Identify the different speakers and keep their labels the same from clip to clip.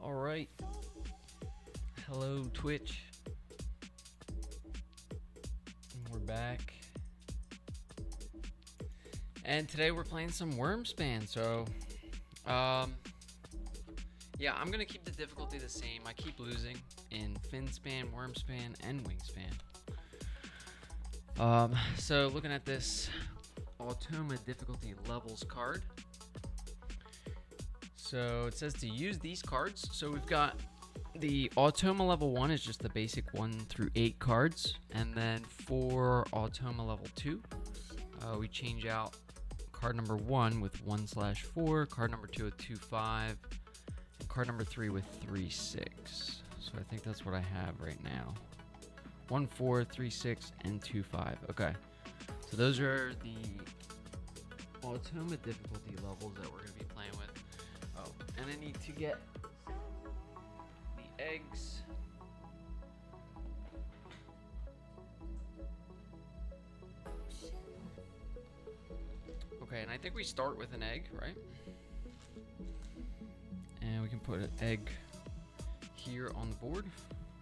Speaker 1: All right. Hello, Twitch. We're back. And today we're playing some Wyrmspan. So, yeah, I'm going to keep the difficulty the same. I keep losing in Finspan, Wyrmspan, and Wingspan. So looking at this Automa difficulty levels card. So it says to use these cards. So we've got the Automa level 1 is just the basic 1 through 8 cards. And then for Automa level 2, we change out card number 1 with 1/4, card number 2 with 2/5, and card number 3 with 3/6. So I think that's what I have right now. 1/4, 3/6, and 2/5. Okay. So those are the Automa difficulty levels that we're going to be playing with. Oh, and I need to get the eggs. Okay, and I think we start with an egg, right? And we can put an egg here on the board.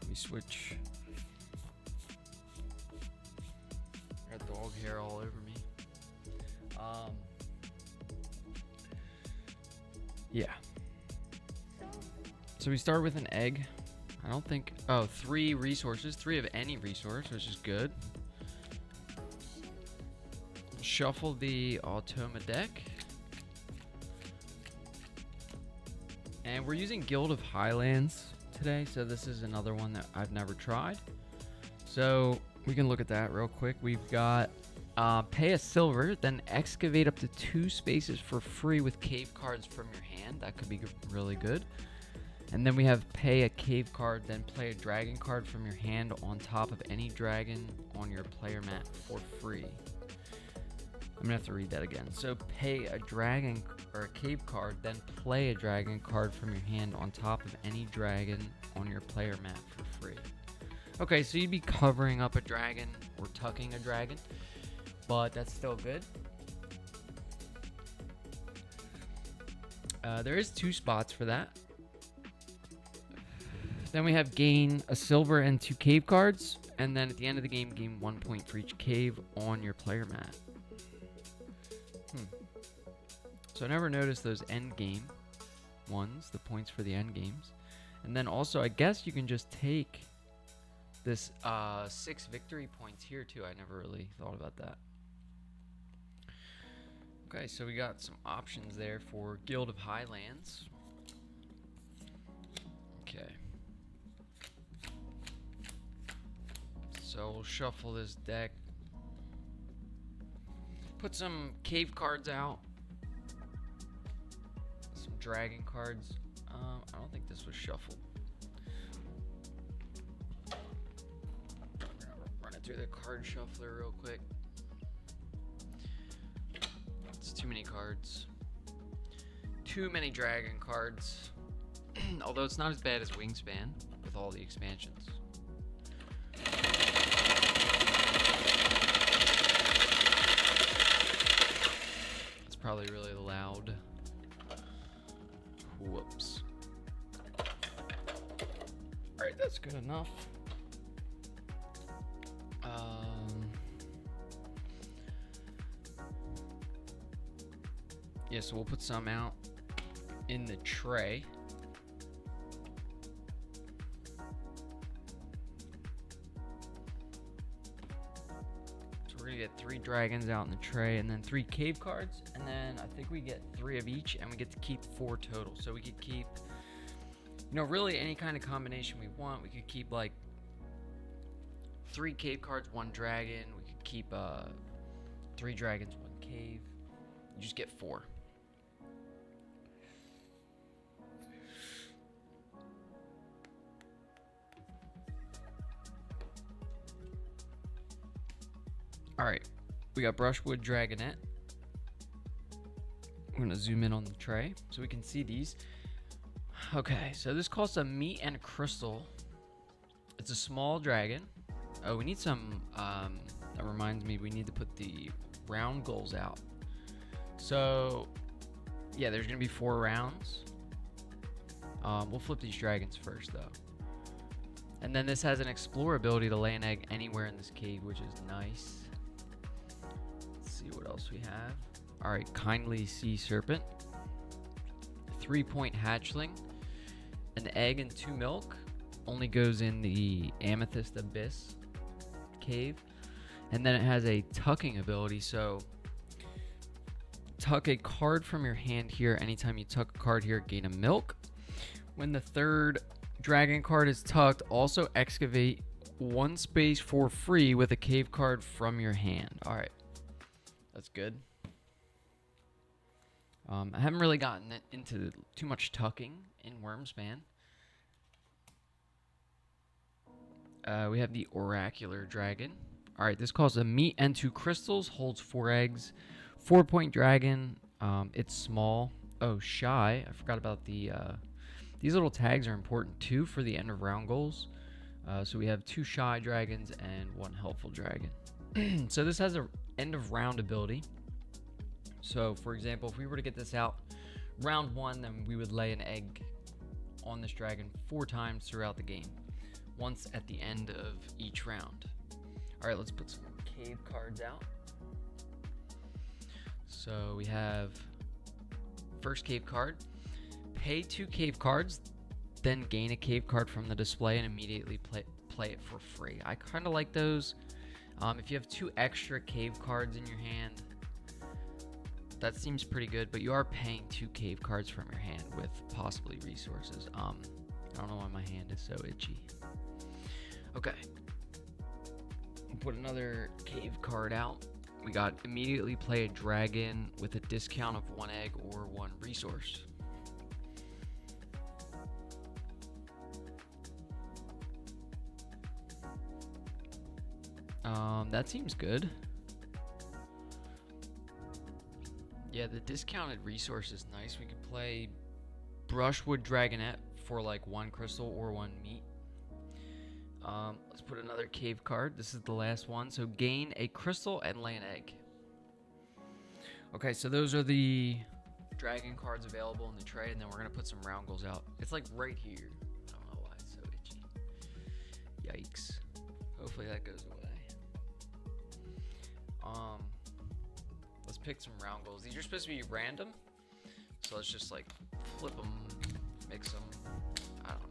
Speaker 1: Let me switch. Got dog hair all over me. Yeah. So we start with an egg. I don't think... Oh, 3 resources. 3 of any resource, which is good. Shuffle the Automa deck. And we're using Guild of Highlands today, so this is another one that I've never tried. So we can look at that real quick. We've got pay a silver, then excavate up to 2 spaces for free with cave cards from your hand. That could be really good. And then we have pay a cave card, then play a dragon card from your hand on top of any dragon on your player mat for free. I'm gonna have to read that again. So pay a dragon or a cave card, then play a dragon card from your hand on top of any dragon on your player mat for free. Okay, so you'd be covering up a dragon or tucking a dragon, but that's still good. There is 2 spots for that. Then we have gain a silver and 2 cave cards, and then at the end of the game, gain 1 point for each cave on your player mat. So I never noticed those end game ones, the points for the end games. And then also, I guess you can just take this 6 victory points here too. I never really thought about that. Okay, so we got some options there for Guild of Highlands. Okay. So we'll shuffle this deck. Put some cave cards out. Some dragon cards. I don't think this was shuffled. Run it through the card shuffler real quick. It's too many cards. Too many dragon cards. Although it's not as bad as Wingspan with all the expansions. It's probably really loud. Whoops. Alright, that's good enough. Yeah, so we'll put some out in the tray. So we're gonna get 3 dragons out in the tray, and then 3 cave cards, and then I think we get 3 of each, and we get to keep 4 total. So we could keep, you know, really any kind of combination we want. We could keep like 3 cave cards, 1 dragon. We could keep 3 dragons, 1 cave. You just get 4. All right, we got brushwood dragonette. I'm gonna zoom in on the tray so we can see these. Okay, so this costs a meat and a crystal. It's a small dragon. Oh, we need some, that reminds me, we need to put the round gulls out. So, yeah, there's gonna be 4 rounds. We'll flip these dragons first, though. And then this has an explore ability to lay an egg anywhere in this cave, which is nice. Let's see what else we have. All right, kindly sea serpent, 3-point hatchling, an egg and 2 milk. Only goes in the amethyst abyss cave, and then it has a tucking ability. So tuck a card from your hand here. Anytime you tuck a card here, gain a milk. When the 3rd dragon card is tucked, also excavate 1 space for free with a cave card from your hand. All right, that's good. I haven't really gotten into too much tucking in Wyrmspan. We have the oracular dragon. All right, this costs a meat and 2 crystals, holds 4 eggs, 4-point dragon. It's small. Oh, shy. I forgot about the. These little tags are important too for the end of round goals. So we have 2 shy dragons and 1 helpful dragon. So this has a end of round ability. So for example, if we were to get this out round 1, then we would lay an egg on this dragon 4 times throughout the game, once at the end of each round. All right, let's put some cave cards out. So we have first cave card. Pay 2 cave cards, then gain a cave card from the display and immediately play it for free. I kind of like those. If you have 2 extra cave cards in your hand, that seems pretty good, but you are paying 2 cave cards from your hand with possibly resources. I don't know why my hand is so itchy. Okay. Put another cave card out. We got immediately play a dragon with a discount of 1 egg or 1 resource. That seems good. Yeah, the discounted resource is nice. We could play brushwood dragonette for like 1 crystal or 1 meat. Let's put another cave card. This is the last one. So gain a crystal and lay an egg. Okay, so those are the dragon cards available in the tray, and then we're gonna put some round goals out. It's like right here. I don't know why it's so itchy. Yikes. Hopefully that goes away. Let's pick some round goals. These are supposed to be random, so let's just like flip them, mix them. I don't know.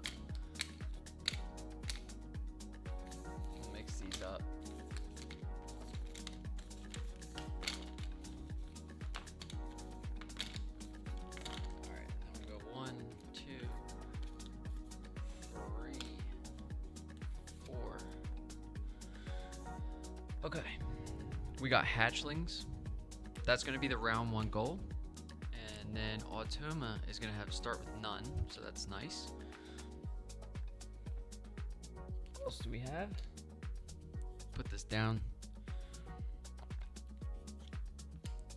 Speaker 1: We'll mix these up. All right, then we go 1, 2, 3, 4. Okay. We got hatchlings. That's going to be the round 1 goal. And then Automa is going to have to start with none, so that's nice. What else do we have? Put this down.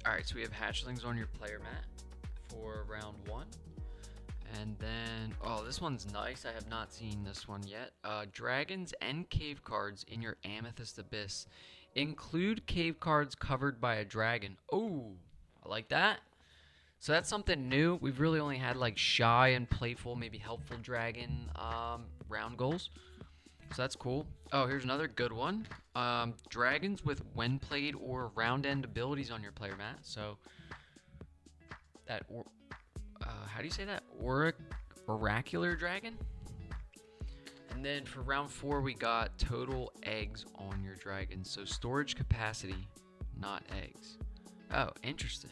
Speaker 1: Alright, so we have hatchlings on your player mat for round 1. And then, oh, this one's nice. I have not seen this one yet. Dragons and cave cards in your Amethyst Abyss. Include cave cards covered by a dragon. Oh, I like that. So that's something new. We've really only had like shy and playful, maybe helpful dragon round goals. So that's cool. Oh, here's another good one. Dragons with when played or round end abilities on your player mat. So that, how do you say that? Oracular dragon? And then for round 4, we got total eggs on your dragon. So storage capacity, not eggs. Oh, interesting.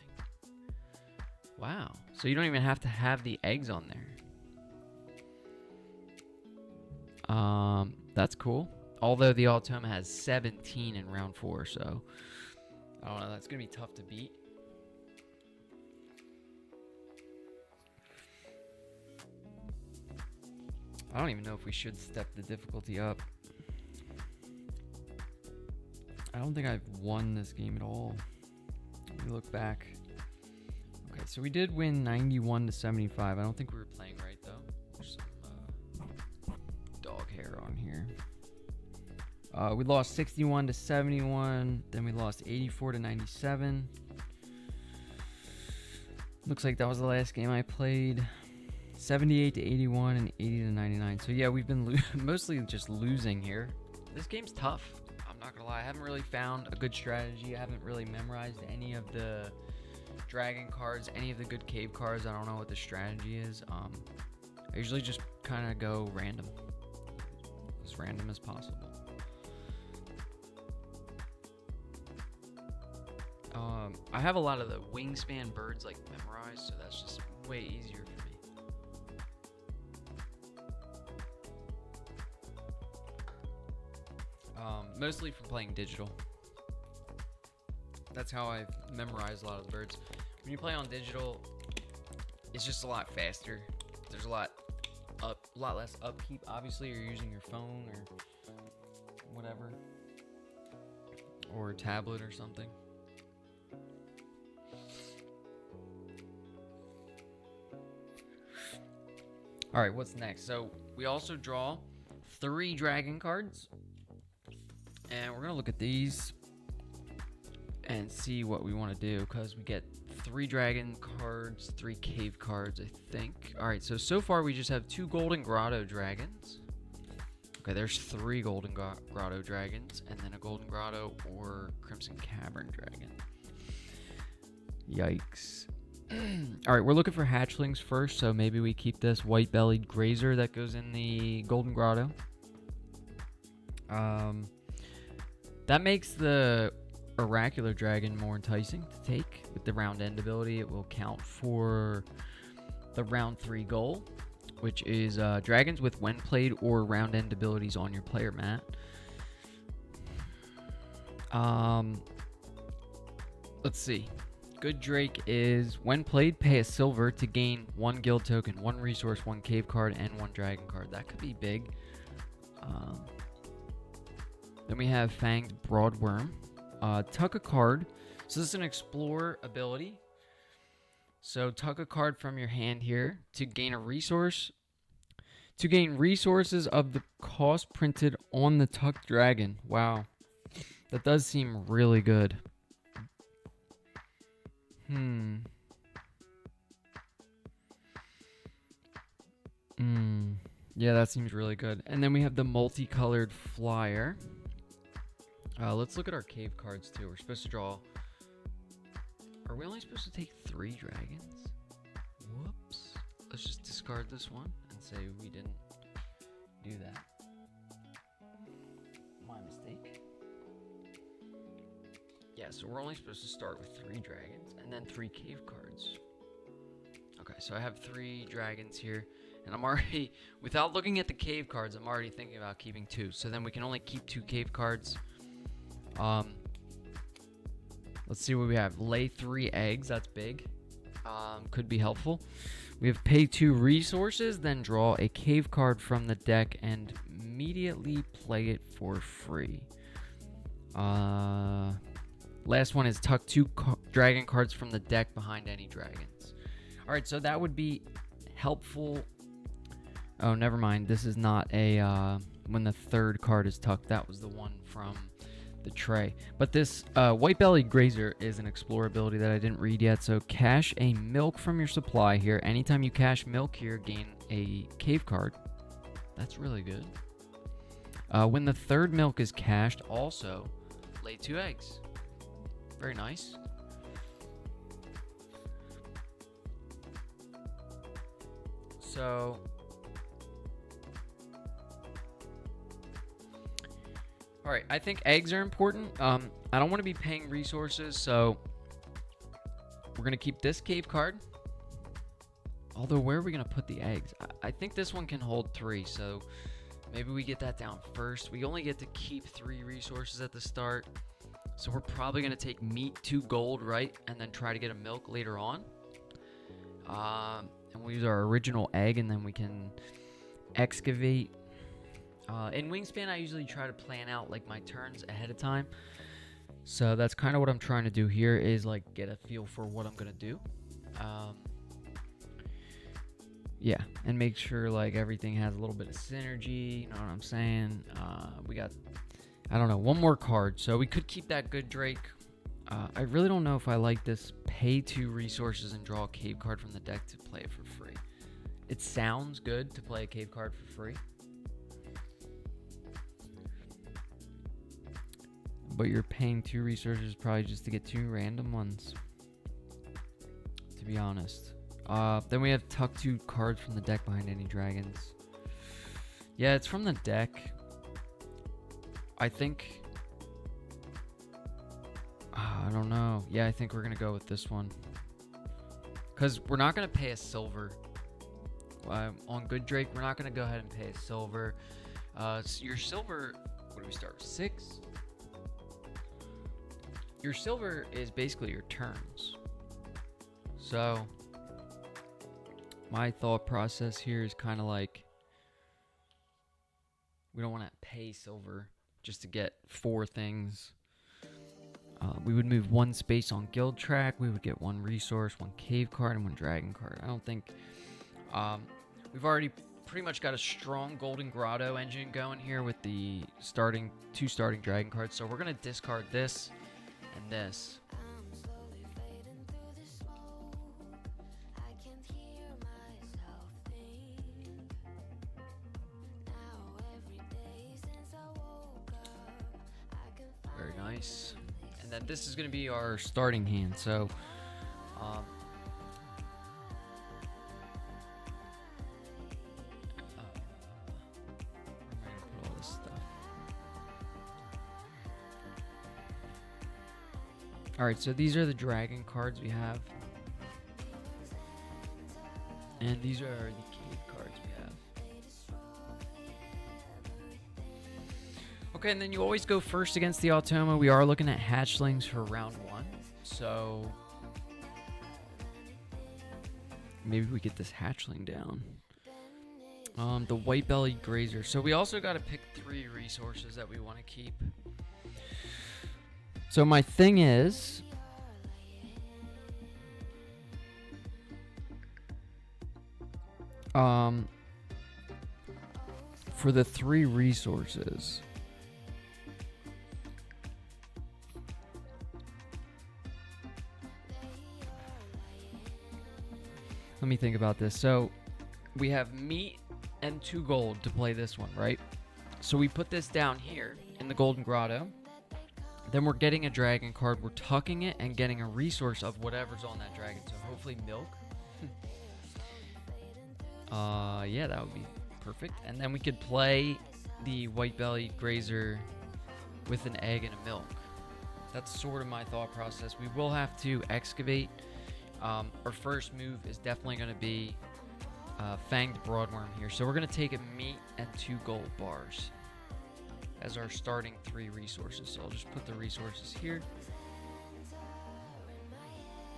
Speaker 1: Wow. So you don't even have to have the eggs on there. That's cool. Although the Automa has 17 in round 4, so I don't know. That's going to be tough to beat. I don't even know if we should step the difficulty up. I don't think I've won this game at all. Let me look back. Okay, so we did win 91 to 75. I don't think we were playing right though. There's some dog hair on here. We lost 61 to 71. Then we lost 84 to 97. Looks like that was the last game I played. 78 to 81 and 80 to 99. So yeah, we've been mostly just losing here. This game's tough. I'm not gonna lie. I haven't really found a good strategy. I haven't really memorized any of the dragon cards, any of the good cave cards. I don't know what the strategy is. I usually just kind of go random, as random as possible. I have a lot of the Wyrmspan birds like memorized, so that's just way easier for me. Mostly from playing digital. That's how I've memorized a lot of the birds. When you play on digital, it's just a lot faster. There's a lot less upkeep. Obviously, you're using your phone or whatever, or a tablet or something. All right, what's next? So we also draw 3 dragon cards, and we're gonna look at these and see what we want to do, because we get 3 dragon cards, 3 cave cards, I think. All right, so far we just have 2 golden grotto dragons. Okay, there's 3 golden grotto dragons, and then a golden grotto or crimson cavern dragon. Yikes. All right, we're looking for hatchlings first, so maybe we keep this white-bellied grazer that goes in the golden grotto. That makes the oracular dragon more enticing to take. With the round end ability, it will count for the round 3 goal, which is dragons with when played or round end abilities on your player mat. Let's see. Good Drake is, when played, pay a silver to gain 1 guild token, 1 resource, 1 cave card, and 1 dragon card. That could be big. Then we have Fanged Broadworm. Tuck a card. So this is an explore ability. So tuck a card from your hand here to gain a resource. To gain resources of the cost printed on the tucked dragon. Wow. That does seem really good. Yeah, that seems really good. And then we have the multicolored flyer. Let's look at our cave cards too. We're supposed to draw. Are we only supposed to take 3 dragons? Whoops. Let's just discard this one and say we didn't do that. My mistake. Yeah, so we're only supposed to start with 3 dragons and then 3 cave cards. Okay, so I have 3 dragons here, and I'm already, without looking at the cave cards, I'm already thinking about keeping 2. So then we can only keep 2 cave cards. Let's see what we have. Lay 3 eggs, that's big. Could be helpful. We have pay 2 resources, then draw a cave card from the deck and immediately play it for free. Last one is tuck 2 dragon cards from the deck behind any dragons. All right, so that would be helpful. Oh, never mind. This is not a when the 3rd card is tucked. That was the one from the tray. But this white-bellied grazer is an explore ability that I didn't read yet. So cash a milk from your supply here. Anytime you cash milk here, gain a cave card. That's really good. When the 3rd milk is cashed, also lay 2 eggs. Very nice. So all right, I think eggs are important. I don't want to be paying resources, so we're gonna keep this cave card. Although, where are we gonna put the eggs? I think this one can hold 3, so maybe we get that down first. We only get to keep 3 resources at the start, so we're probably gonna take meat, 2 gold, right, and then try to get a milk later on. And we'll use our original egg, and then we can excavate. In Wyrmspan, I usually try to plan out like my turns ahead of time. So that's kind of what I'm trying to do here, is like get a feel for what I'm gonna do. Yeah, and make sure like everything has a little bit of synergy. You know what I'm saying? We got, I don't know, one more card, so we could keep that Good Drake. I really don't know if I like this pay 2 resources and draw a cave card from the deck to play it for free. It sounds good to play a cave card for free, but you're paying 2 resources probably just to get 2 random ones, to be honest. Then we have tuck 2 cards from the deck behind any dragons. Yeah, it's from the deck. I think... I don't know. Yeah, I think we're going to go with this one. Because we're not going to pay a silver. On Good Drake, we're not going to go ahead and pay a silver. So your silver... What do we start with? 6? Your silver is basically your turns. So... my thought process here is kind of like, we don't want to pay silver just to get 4 things. We would move 1 space on guild track. We would get 1 resource, 1 cave card, and 1 dragon card. I don't think... we've already pretty much got a strong Golden Grotto engine going here with the 2 starting dragon cards. So we're going to discard this and this. Very nice. And then this is going to be our starting hand. So, I'm going to put all this stuff. Alright, so these are the dragon cards we have. And these are the cave cards we have. Okay, and then you always go first against the Automa. We are looking at hatchlings for round 1. So maybe we get this hatchling down. The white-bellied grazer. So we also got to pick 3 resources that we want to keep. So my thing is... for the 3 resources... let me think about this. So we have meat and 2 gold to play this one, right? So we put this down here in the Golden Grotto. Then we're getting a dragon card. We're tucking it and getting a resource of whatever's on that dragon. So hopefully milk. Yeah, that would be perfect. And then we could play the white-bellied grazer with an egg and a milk. That's sort of my thought process. We will have to excavate. Our first move is definitely going to be Fanged Broadworm here. So we're going to take a meat and 2 gold bars as our starting 3 resources. So I'll just put the resources here.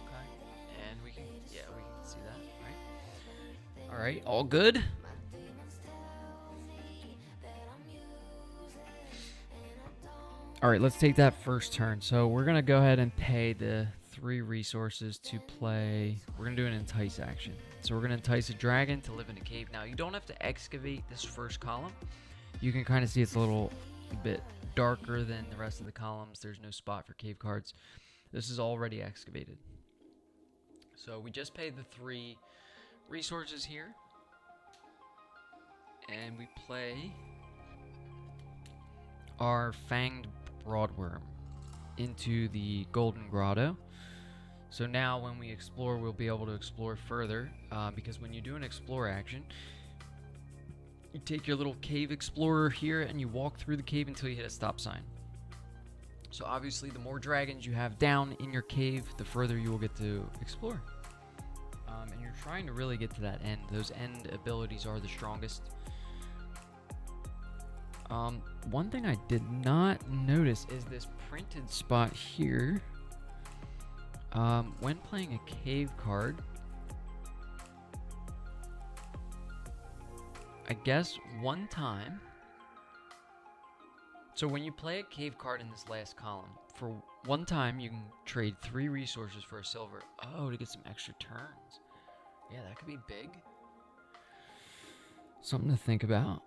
Speaker 1: Okay. And we can see that, right? All right, all good. All right, let's take that first turn. So we're going to go ahead and pay the 3 resources to play. We're going to do an entice action. So we're going to entice a dragon to live in a cave. Now, you don't have to excavate this first column. You can kind of see it's a little bit darker than the rest of the columns. There's no spot for cave cards. This is already excavated. So we just paid the 3 resources here. And we play our Fanged Broadworm into the Golden Grotto. So now when we explore, we'll be able to explore further, because when you do an explore action, you take your little cave explorer here and you walk through the cave until you hit a stop sign. So obviously the more dragons you have down in your cave, the further you will get to explore. And you're trying to really get to that end. Those end abilities are the strongest. One thing I did not notice is this printed spot here. When playing a cave card, I guess one time. So when you play a cave card in this last column, for one time, you can trade 3 resources for a silver. Oh, to get some extra turns. Yeah, that could be big. Something to think about.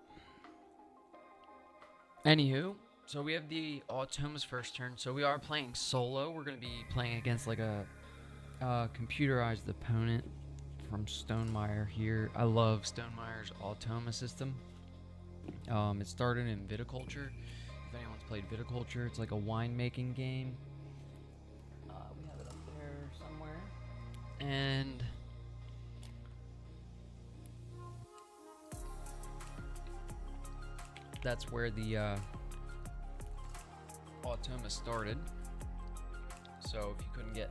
Speaker 1: Anywho, so we have the Automa's first turn. So we are playing solo. We're going to be playing against like a computerized opponent from Stonemaier here. I love Stonemeier's Automa system. It started in viticulture. If anyone's played viticulture, it's like a winemaking game. We have it up there somewhere. And that's where the Automa started. So if you couldn't get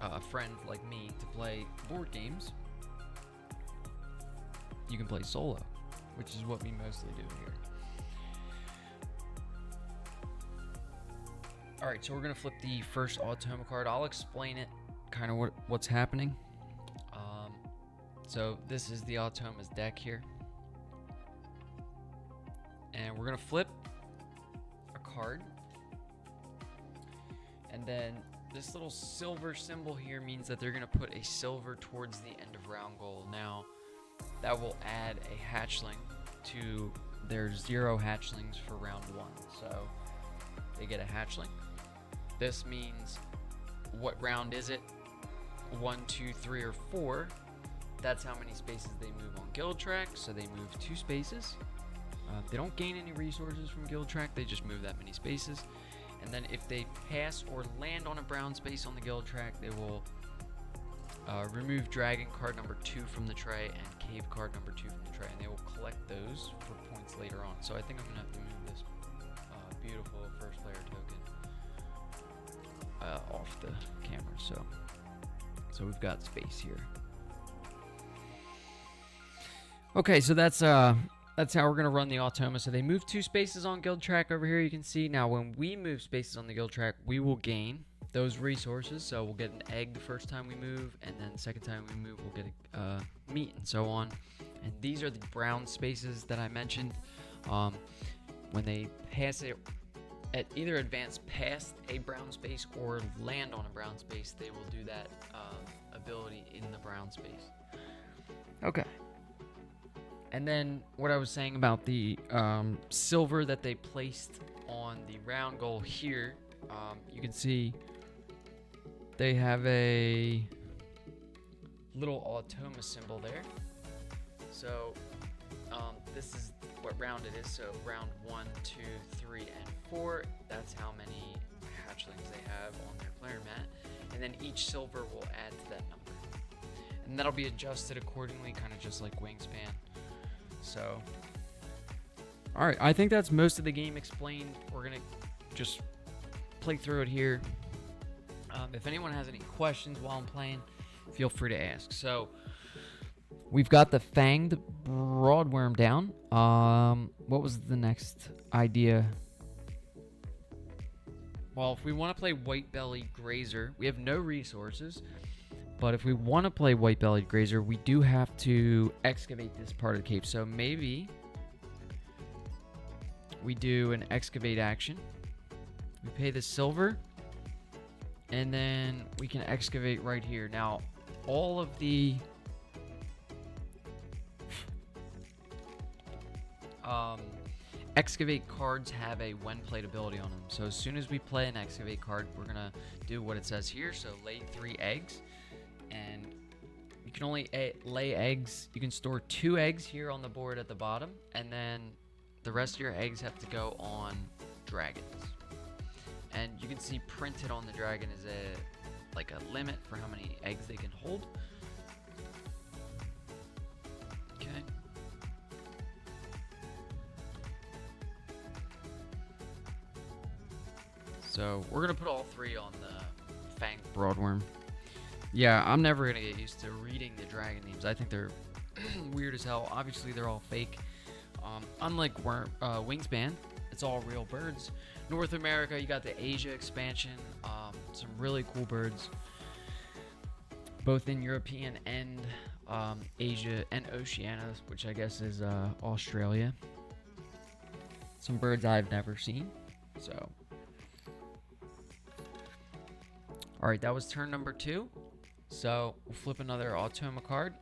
Speaker 1: a friend like me to play board games, you can play solo, which is what we mostly do here. Alright, so we're going to flip the first Automa card. I'll explain it, kind of what's happening. So this is the Automa's deck here. And we're going to flip a card. And then this little silver symbol here means that they're going to put a silver towards the end of round goal. Now, that will add a hatchling to their 0 hatchlings for round 1. So they get a hatchling. This means, what round is it? 1, 2, 3, or 4. That's how many spaces they move on guild track. So they move 2 spaces. They don't gain any resources from guild track. They just move that many spaces. And then if they pass or land on a brown space on the guild track, they will remove dragon card number 2 from the tray and cave card number 2 from the tray. And they will collect those for points later on. So I think I'm going to have to move this beautiful first player token off the camera. So we've got space here. Okay, so that's how we're going to run the Automa. So they move 2 spaces on guild track over here, you can see. Now, when we move spaces on the guild track, we will gain those resources. So we'll get an egg the first time we move, and then the second time we move, we'll get meat and so on. And these are the brown spaces that I mentioned. When they pass it, at either advance past a brown space or land on a brown space, they will do that ability in the brown space. Okay. And then what I was saying about the silver that they placed on the round goal here, you can see they have a little Automa symbol there. So this is what round it is. So round 1, 2, 3, and 4. That's how many hatchlings they have on their player mat. And then each silver will add to that number. And that'll be adjusted accordingly, kind of just like Wyrmspan. So, alright, I think that's most of the game explained. We're going to just play through it here. If anyone has any questions while I'm playing, feel free to ask. So, we've got the Fanged Broadworm down. What was the next idea? Well, if we want to play White-Bellied Grazer, we have no resources. But if we want to play White-Bellied Grazer, we do have to excavate this part of the cave. So maybe we do an excavate action. We pay the silver, and then we can excavate right here. Now, all of the excavate cards have a when played ability on them. So as soon as we play an excavate card, we're going to do what it says here. So lay 3 eggs. And you can only lay eggs. You can store 2 eggs here on the board at the bottom, and then the rest of your eggs have to go on dragons. And you can see printed on the dragon is a limit for how many eggs they can hold. Okay. So we're gonna put all 3 on the Fanged Broadworm. Yeah, I'm never going to get used to reading the dragon names. I think they're weird as hell. Obviously, they're all fake. Unlike Wyrmspan, it's all real birds. North America, you got the Asia expansion. Some really cool birds. Both in European and Asia and Oceania, which I guess is Australia. Some birds I've never seen. So, All right, that was turn number 2. So we'll flip another Automa card.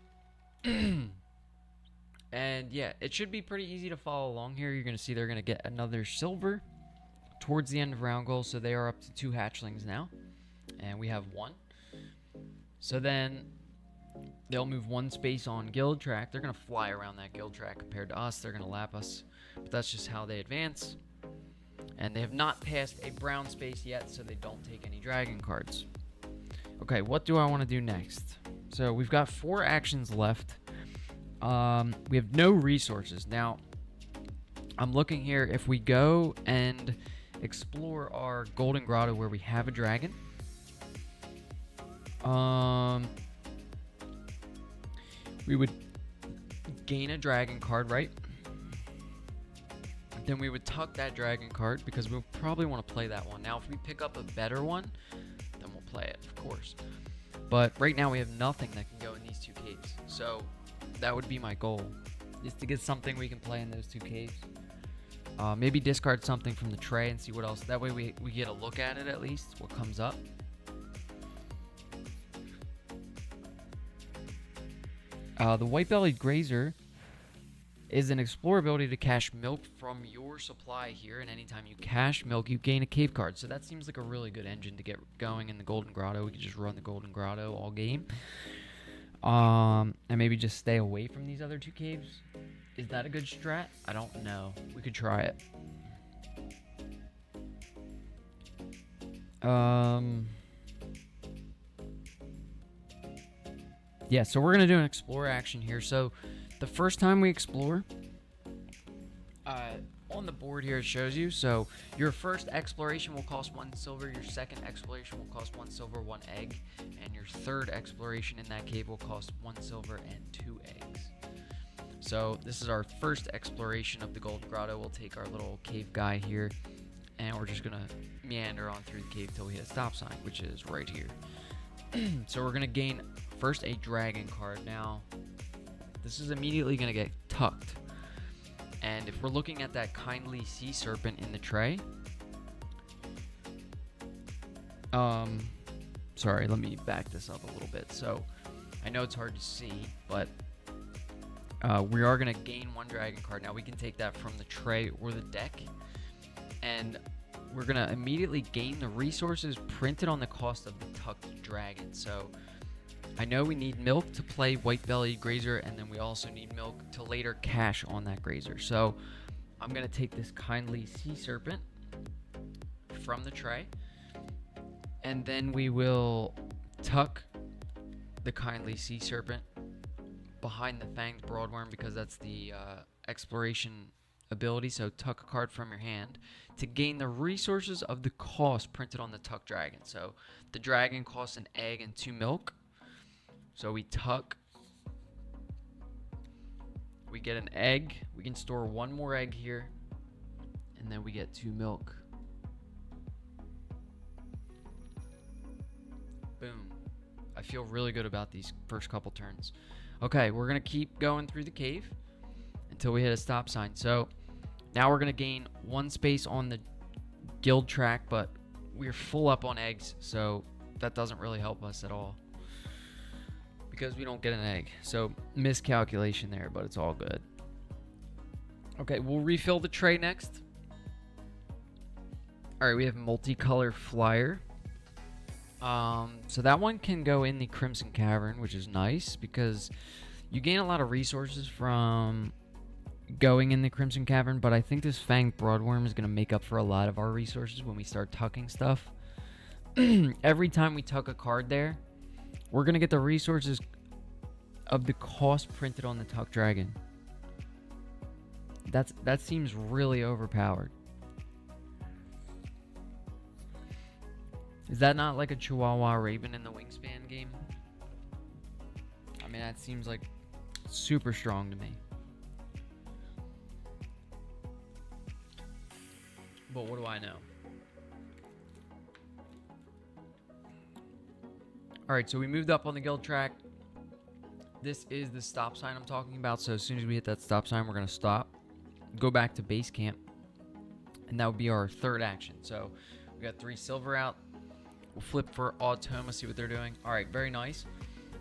Speaker 1: And yeah, it should be pretty easy to follow along here. You're going to see they're going to get another silver towards the end of round goal. So they are up to 2 hatchlings now. And we have 1. So then they'll move 1 space on guild track. They're going to fly around that guild track compared to us. They're going to lap us. But that's just how they advance. And they have not passed a brown space yet, so they don't take any dragon cards. Okay, what do I want to do next? So we've got 4 actions left. We have no resources. Now, I'm looking here. If we go and explore our Golden Grotto where we have a dragon, we would gain a dragon card, right? Then we would tuck that dragon card because we'll probably want to play that one. Now, if we pick up a better one, then we'll play it, of course. But right now we have nothing that can go in these 2 caves. So that would be my goal, is to get something we can play in those 2 caves. Maybe discard something from the tray and see what else. That way we get a look at it at least, what comes up. The white-bellied grazer is an explorer ability to cache milk from your supply here, and anytime you cache milk, you gain a cave card. So that seems like a really good engine to get going in the Golden Grotto. We could just run the Golden Grotto all game. And maybe just stay away from these other 2 caves. Is that a good strat? I don't know. We could try it. Yeah, so we're going to do an explore action here. So the first time we explore, on the board here it shows you. So your first exploration will cost 1 silver. Your second exploration will cost 1 silver, 1 egg. And your third exploration in that cave will cost 1 silver and 2 eggs. So this is our first exploration of the Golden Grotto. We'll take our little cave guy here, and we're just going to meander on through the cave till we hit a stop sign, which is right here. So we're going to gain first a dragon card. Now, this is immediately going to get tucked. And if we're looking at that kindly sea serpent in the tray, sorry, let me back this up a little bit. So I know it's hard to see, but we are going to gain 1 dragon card. Now we can take that from the tray or the deck, and we're going to immediately gain the resources printed on the cost of the tucked dragon. So I know we need milk to play white-bellied grazer, and then we also need milk to later cache on that grazer. So I'm going to take this kindly sea serpent from the tray, and then we will tuck the kindly sea serpent behind the fanged broadworm, because that's the exploration ability. So tuck a card from your hand to gain the resources of the cost printed on the tuck dragon. So the dragon costs an egg and 2 milk. So we tuck, we get an egg, we can store 1 more egg here, and then we get 2 milk. Boom. I feel really good about these first couple turns. Okay, we're going to keep going through the cave until we hit a stop sign. So now we're going to gain 1 space on the guild track, but we're full up on eggs, so that doesn't really help us at all, because we don't get an egg. So miscalculation there, but it's all good. Okay, we'll refill the tray next. All right, we have multicolor flyer. So that one can go in the Crimson Cavern, which is nice because you gain a lot of resources from going in the Crimson Cavern, but I think this Fanged Broadworm is going to make up for a lot of our resources when we start tucking stuff. Every time we tuck a card there, we're going to get the resources of the cost printed on the tuck dragon. That seems really overpowered. Is that not like a Chihuahua Raven in the Wyrmspan game? I mean, that seems like super strong to me. But what do I know? Alright, so we moved up on the guild track. This is the stop sign I'm talking about. So as soon as we hit that stop sign, we're going to stop, go back to base camp, and that would be our third action. So we got 3 silver out. We'll flip for Automa, see what they're doing. All right, very nice.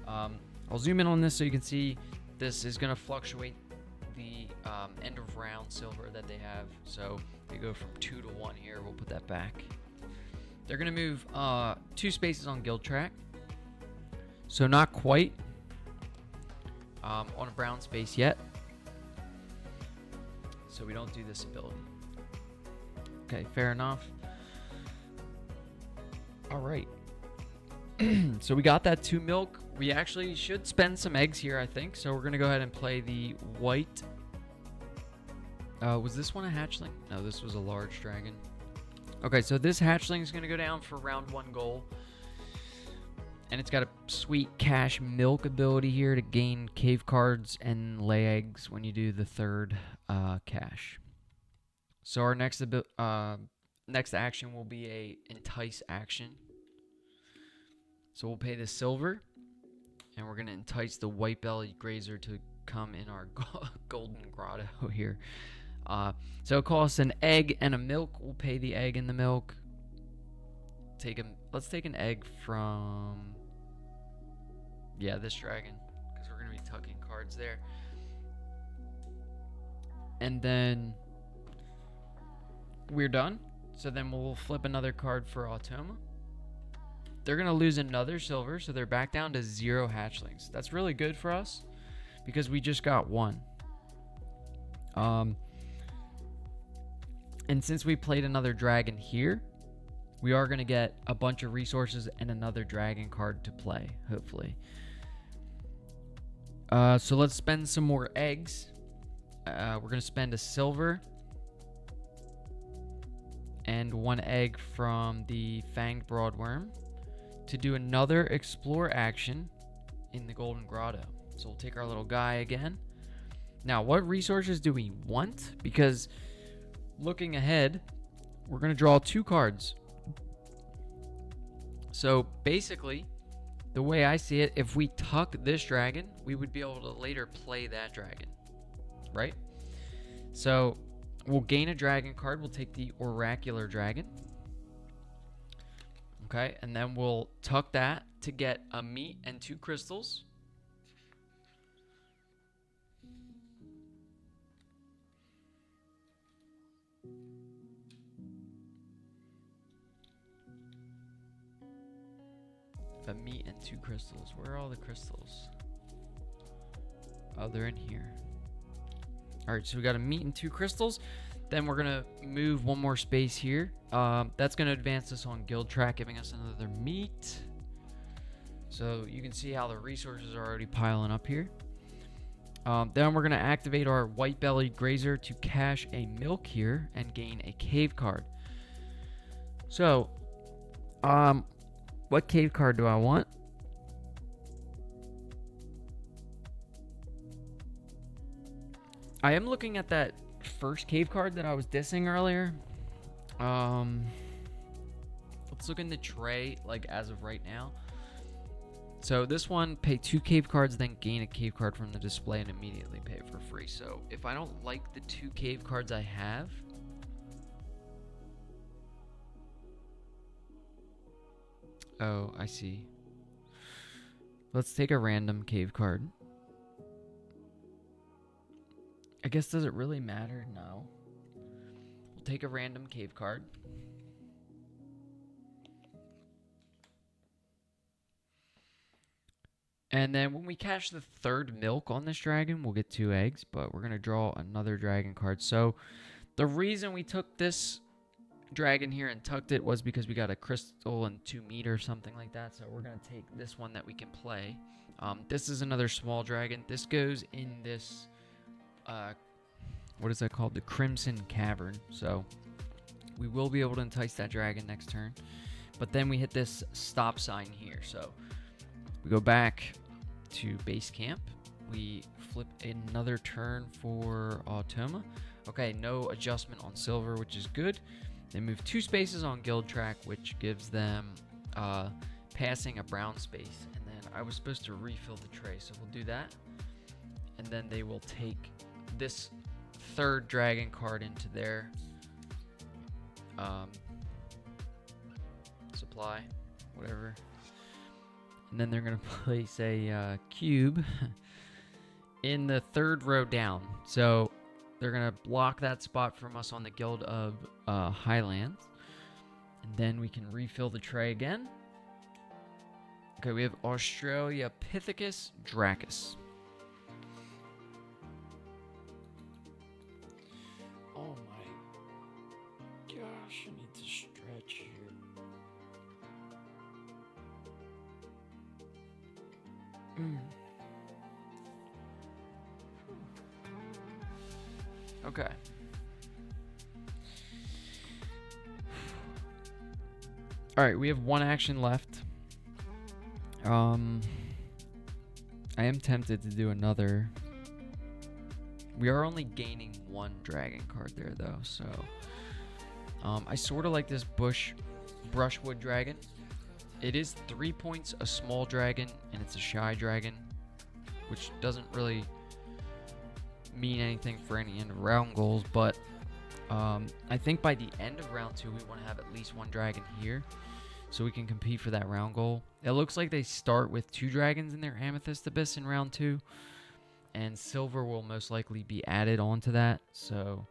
Speaker 1: I'll zoom in on this so you can see this is going to fluctuate the end of round silver that they have. So they go from 2 to 1 here. We'll put that back. They're going to move 2 spaces on guild track. So not quite on a brown space yet. So we don't do this ability. Okay, fair enough. All right. So we got that 2 milk. We actually should spend some eggs here, I think. So we're going to go ahead and play the white. Was this one a hatchling? No, this was a large dragon. Okay, so this hatchling is going to go down for round 1 goal. And it's got a sweet cash milk ability here to gain cave cards and lay eggs when you do the 3rd cash. So our next action will be a entice action. So we'll pay the silver, and we're going to entice the white-bellied grazer to come in our golden grotto here. So it costs an egg and a milk. We'll pay the egg and the milk. Let's take an egg from, yeah, this dragon, because we're going to be tucking cards there. And then we're done. So then we'll flip another card for Automa. They're going to lose another silver, so they're back down to 0 hatchlings. That's really good for us because we just got 1. And since we played another dragon here, we are going to get a bunch of resources and another dragon card to play, hopefully. So let's spend some more eggs. We're going to spend a silver and 1 egg from the Fanged Broadworm to do another explore action in the Golden Grotto. So we'll take our little guy again. Now, what resources do we want? Because looking ahead, we're going to draw 2 cards. So basically, the way I see it, if we tuck this dragon, we would be able to later play that dragon, right? So we'll gain a dragon card. We'll take the Oracular Dragon. Okay, and then we'll tuck that to get a meat and 2 crystals. A meat and 2 crystals. Where are all the crystals? Oh, they're in here. All right, so we got a meat and 2 crystals. Then we're going to move 1 more space here. That's going to advance us on guild track, giving us another meat. So you can see how the resources are already piling up here. Then we're going to activate our white-bellied grazer to cash a milk here and gain a cave card. So, what cave card do I want? I am looking at that first cave card that I was dissing earlier. Let's look in the tray, like as of right now. So this one, pay 2 cave cards, then gain a cave card from the display and immediately pay it for free. So if I don't like the 2 cave cards I have, oh, I see. Let's take a random cave card. I guess, does it really matter? No. We'll take a random cave card. And then when we cash the 3rd milk on this dragon, we'll get 2 eggs, but we're going to draw another dragon card. So the reason we took this dragon here and tucked it was because we got a crystal and 2 meat or something like that. So we're going to take this one that we can play. This is another small dragon. This goes in this... what is that called? The Crimson Cavern. So we will be able to entice that dragon next turn. But then we hit this stop sign here. So we go back to base camp. We flip another turn for Automa. Okay, no adjustment on silver, which is good. They move 2 spaces on guild track, which gives them passing a brown space. And then I was supposed to refill the tray, so we'll do that. And then they will take this 3rd dragon card into their supply. whatever. And then they're going to place a cube in the third row down. So they're going to block that spot from us on the Guild of Highlands. And then we can refill the tray again. Okay, we have Australopithecus Dracus. Oh my gosh, I need to stretch here. Okay. All right, we have one action left. I am tempted to do another. We are only gaining one dragon card there, though, so I sort of like this brushwood dragon. It is 3 points, a small dragon, and it's a shy dragon, which doesn't really mean anything for any end of round goals, but I think by the end of round 2 we want to have at least one dragon here so we can compete for that round goal. It looks like they start with 2 dragons in their Amethyst Abyss in round 2, and silver will most likely be added onto that. So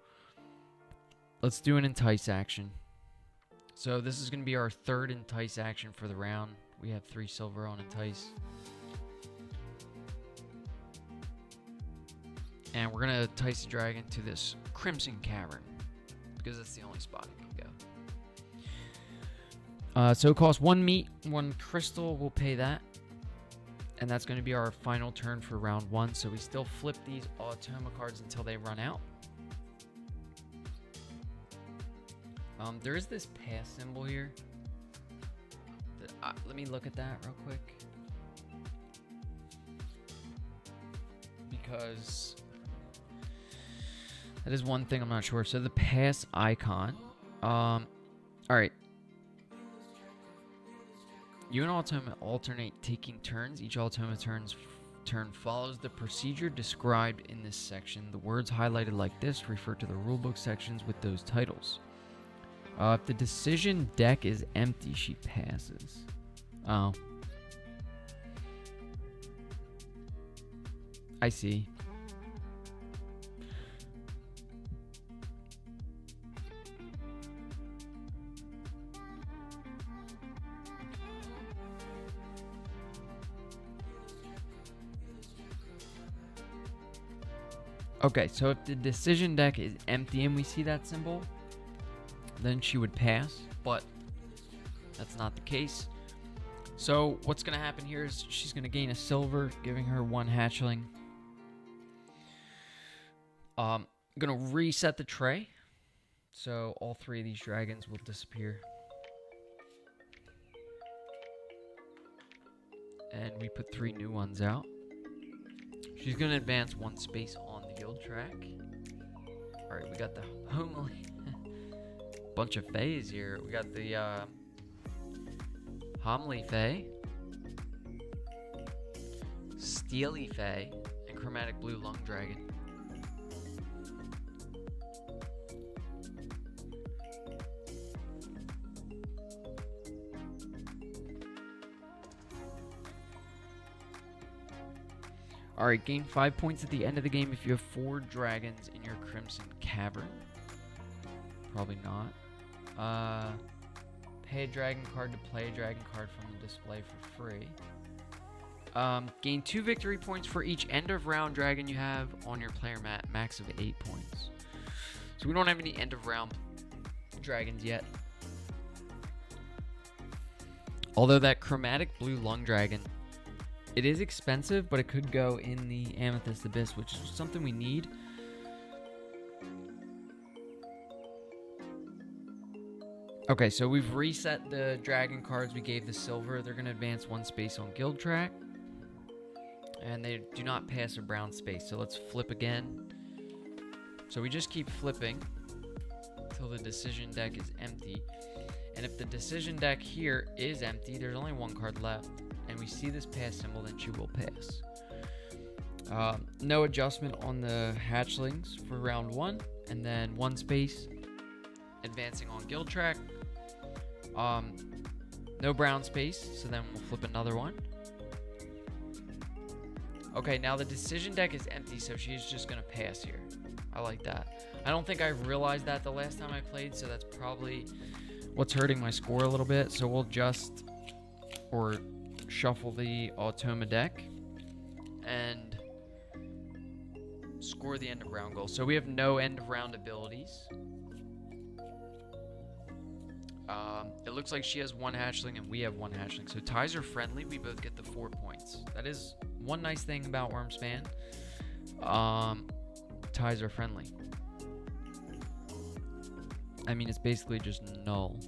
Speaker 1: let's do an entice action. So this is going to be our third entice action for the round. We have 3 silver on entice. And we're going to entice the dragon to this Crimson Cavern, because that's the only spot it can go. So it costs 1 meat, 1 crystal. We'll pay that. And that's going to be our final turn for round 1. So we still flip these Automa cards until they run out. There is this pass symbol here. Let me look at that real quick. Because that is one thing I'm not sure. So the pass icon. Alright. You and Automa alternate taking turns. Each Automa turn follows the procedure described in this section. The words highlighted like this refer to the rulebook sections with those titles. If the decision deck is empty, she passes. Oh. I see. Okay, so if the decision deck is empty and we see that symbol, then she would pass, but that's not the case. So what's going to happen here is she's going to gain a silver, giving her 1 hatchling. I'm going to reset the tray, so all 3 of these dragons will disappear. And we put 3 new ones out. She's going to advance 1 space on the guild track. Alright, we got the homely bunch of fays here. We got the homely fay, steely fay, and chromatic blue lung dragon. Alright, gain 5 points at the end of the game if you have 4 dragons in your Crimson Cavern. Probably not. Pay a dragon card to play a dragon card from the display for free. Gain 2 victory points for each end of round dragon you have on your player mat, max of 8 points. So we don't have any end of round dragons yet. Although that chromatic blue lung dragon, it is expensive, but it could go in the Amethyst Abyss, which is something we need. Okay, so we've reset the dragon cards we gave the silver. They're going to advance 1 space on guild track. And they do not pass a brown space. So let's flip again. So we just keep flipping until the decision deck is empty. And if the decision deck here is empty, there's only 1 card left, and we see this pass symbol, then she will pass. No adjustment on the hatchlings for round 1, and then 1 space advancing on guild track. No brown space, so then we'll flip another one. Okay, now the decision deck is empty, so she's just going to pass here. I like that. I don't think I realized that the last time I played, so that's probably what's hurting my score a little bit. So we'll just, or shuffle the Automa deck and score the end of round goal. So we have no end of round abilities. It looks like she has one hatchling and we have one hatchling. So ties are friendly. We both get the 4 points. That is one nice thing about Wyrmspan. Ties are friendly. I mean, it's basically just null,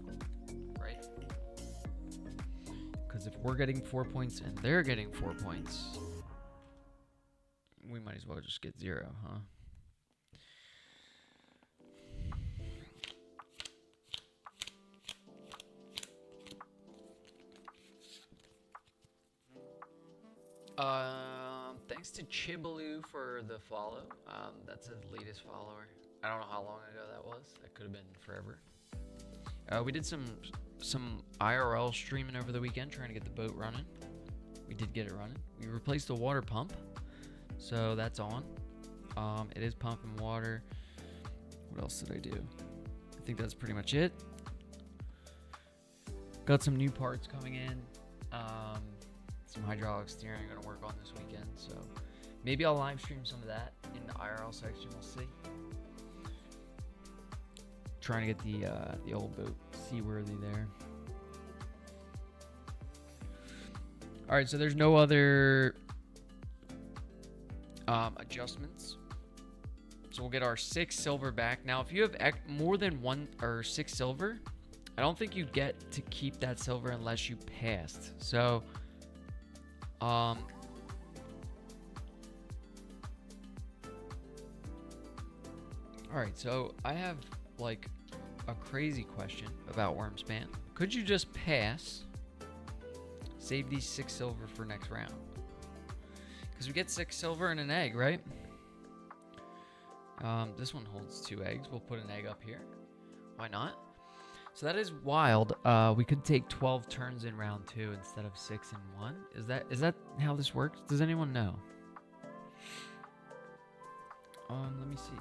Speaker 1: right? Because if we're getting 4 points and they're getting 4 points, we might as well just get 0, huh? Thanks to Chibaloo for the follow. That's his latest follower. I don't know how long ago that was. That could have been forever. We did some IRL streaming over the weekend, trying to get the boat running. We did get it running. We replaced the water pump, so that's on. It is pumping water. What else did I do? I think that's pretty much it. Got some new parts coming in. Some hydraulic steering I'm going to work on this weekend, so maybe I'll live stream some of that in the IRL section. We'll see. Trying to get the old boat seaworthy there. All right, so there's no other adjustments. So we'll get our 6 silver back. Now, if you have more than 1 or 6 silver, I don't think you get to keep that silver unless you passed. So all right, so I have like a crazy question about Wyrmspan. Could you just pass, save these 6 silver for next round? Because we get 6 silver and an egg, right? This one holds 2 eggs. We'll put an egg up here. Why not? So that is wild. We could take 12 turns in round 2 instead of 6 in 1. Is that how this works? Does anyone know? Let me see.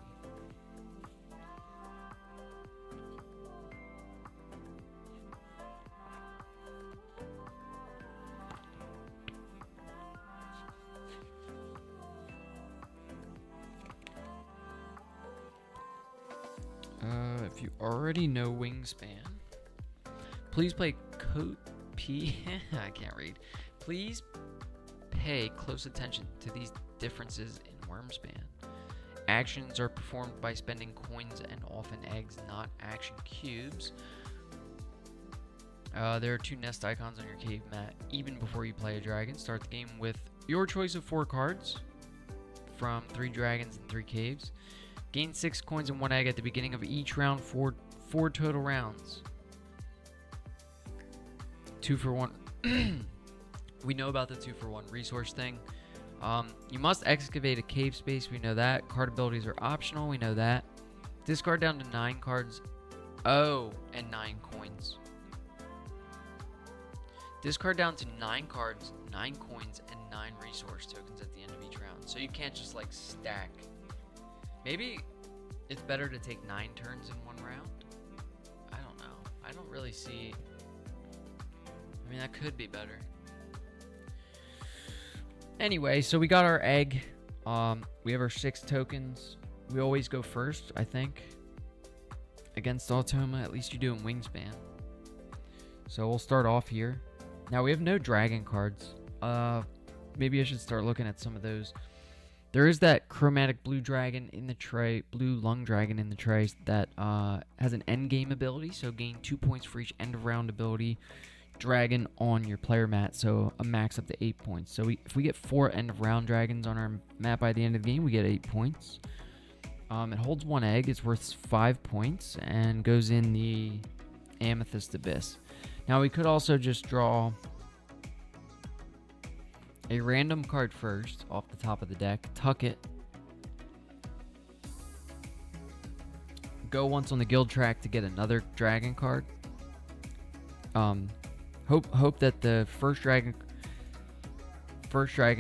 Speaker 1: If you already know Wyrmspan, please play I can't read. Please pay close attention to these differences in Wyrmspan. Actions are performed by spending coins and often eggs, not action cubes. There are 2 nest icons on your cave mat. Even before you play a dragon, start the game with your choice of 4 cards from 3 dragons and 3 caves. Gain 6 coins and 1 egg at the beginning of each round for 4 total rounds. 2 for 1. We know about the 2 for 1 resource thing. You must excavate a cave space. We know that. Card abilities are optional. We know that. Discard down to 9 cards. Oh, and 9 coins. Discard down to 9 cards, 9 coins, and 9 resource tokens at the end of each round. So you can't just like stack. Maybe it's better to take 9 turns in 1 round. I don't know. I don't really see. I mean, that could be better. Anyway, so we got our egg. We have our 6 tokens. We always go first, I think, against Automa. At least you do in Wyrmspan. So we'll start off here. Now we have no dragon cards. Maybe I should start looking at some of those. There is that chromatic blue dragon in the tray, blue lung dragon in the tray that has an end game ability. So gain 2 points for each end of round ability dragon on your player mat. So a max up to 8 points. So if we get 4 end of round dragons on our mat by the end of the game, we get 8 points. It holds 1 egg. It's worth 5 points and goes in the Amethyst Abyss. Now we could also just draw a random card first off the top of the deck, tuck it, go once on the guild track to get another dragon card. Hope that the first dragon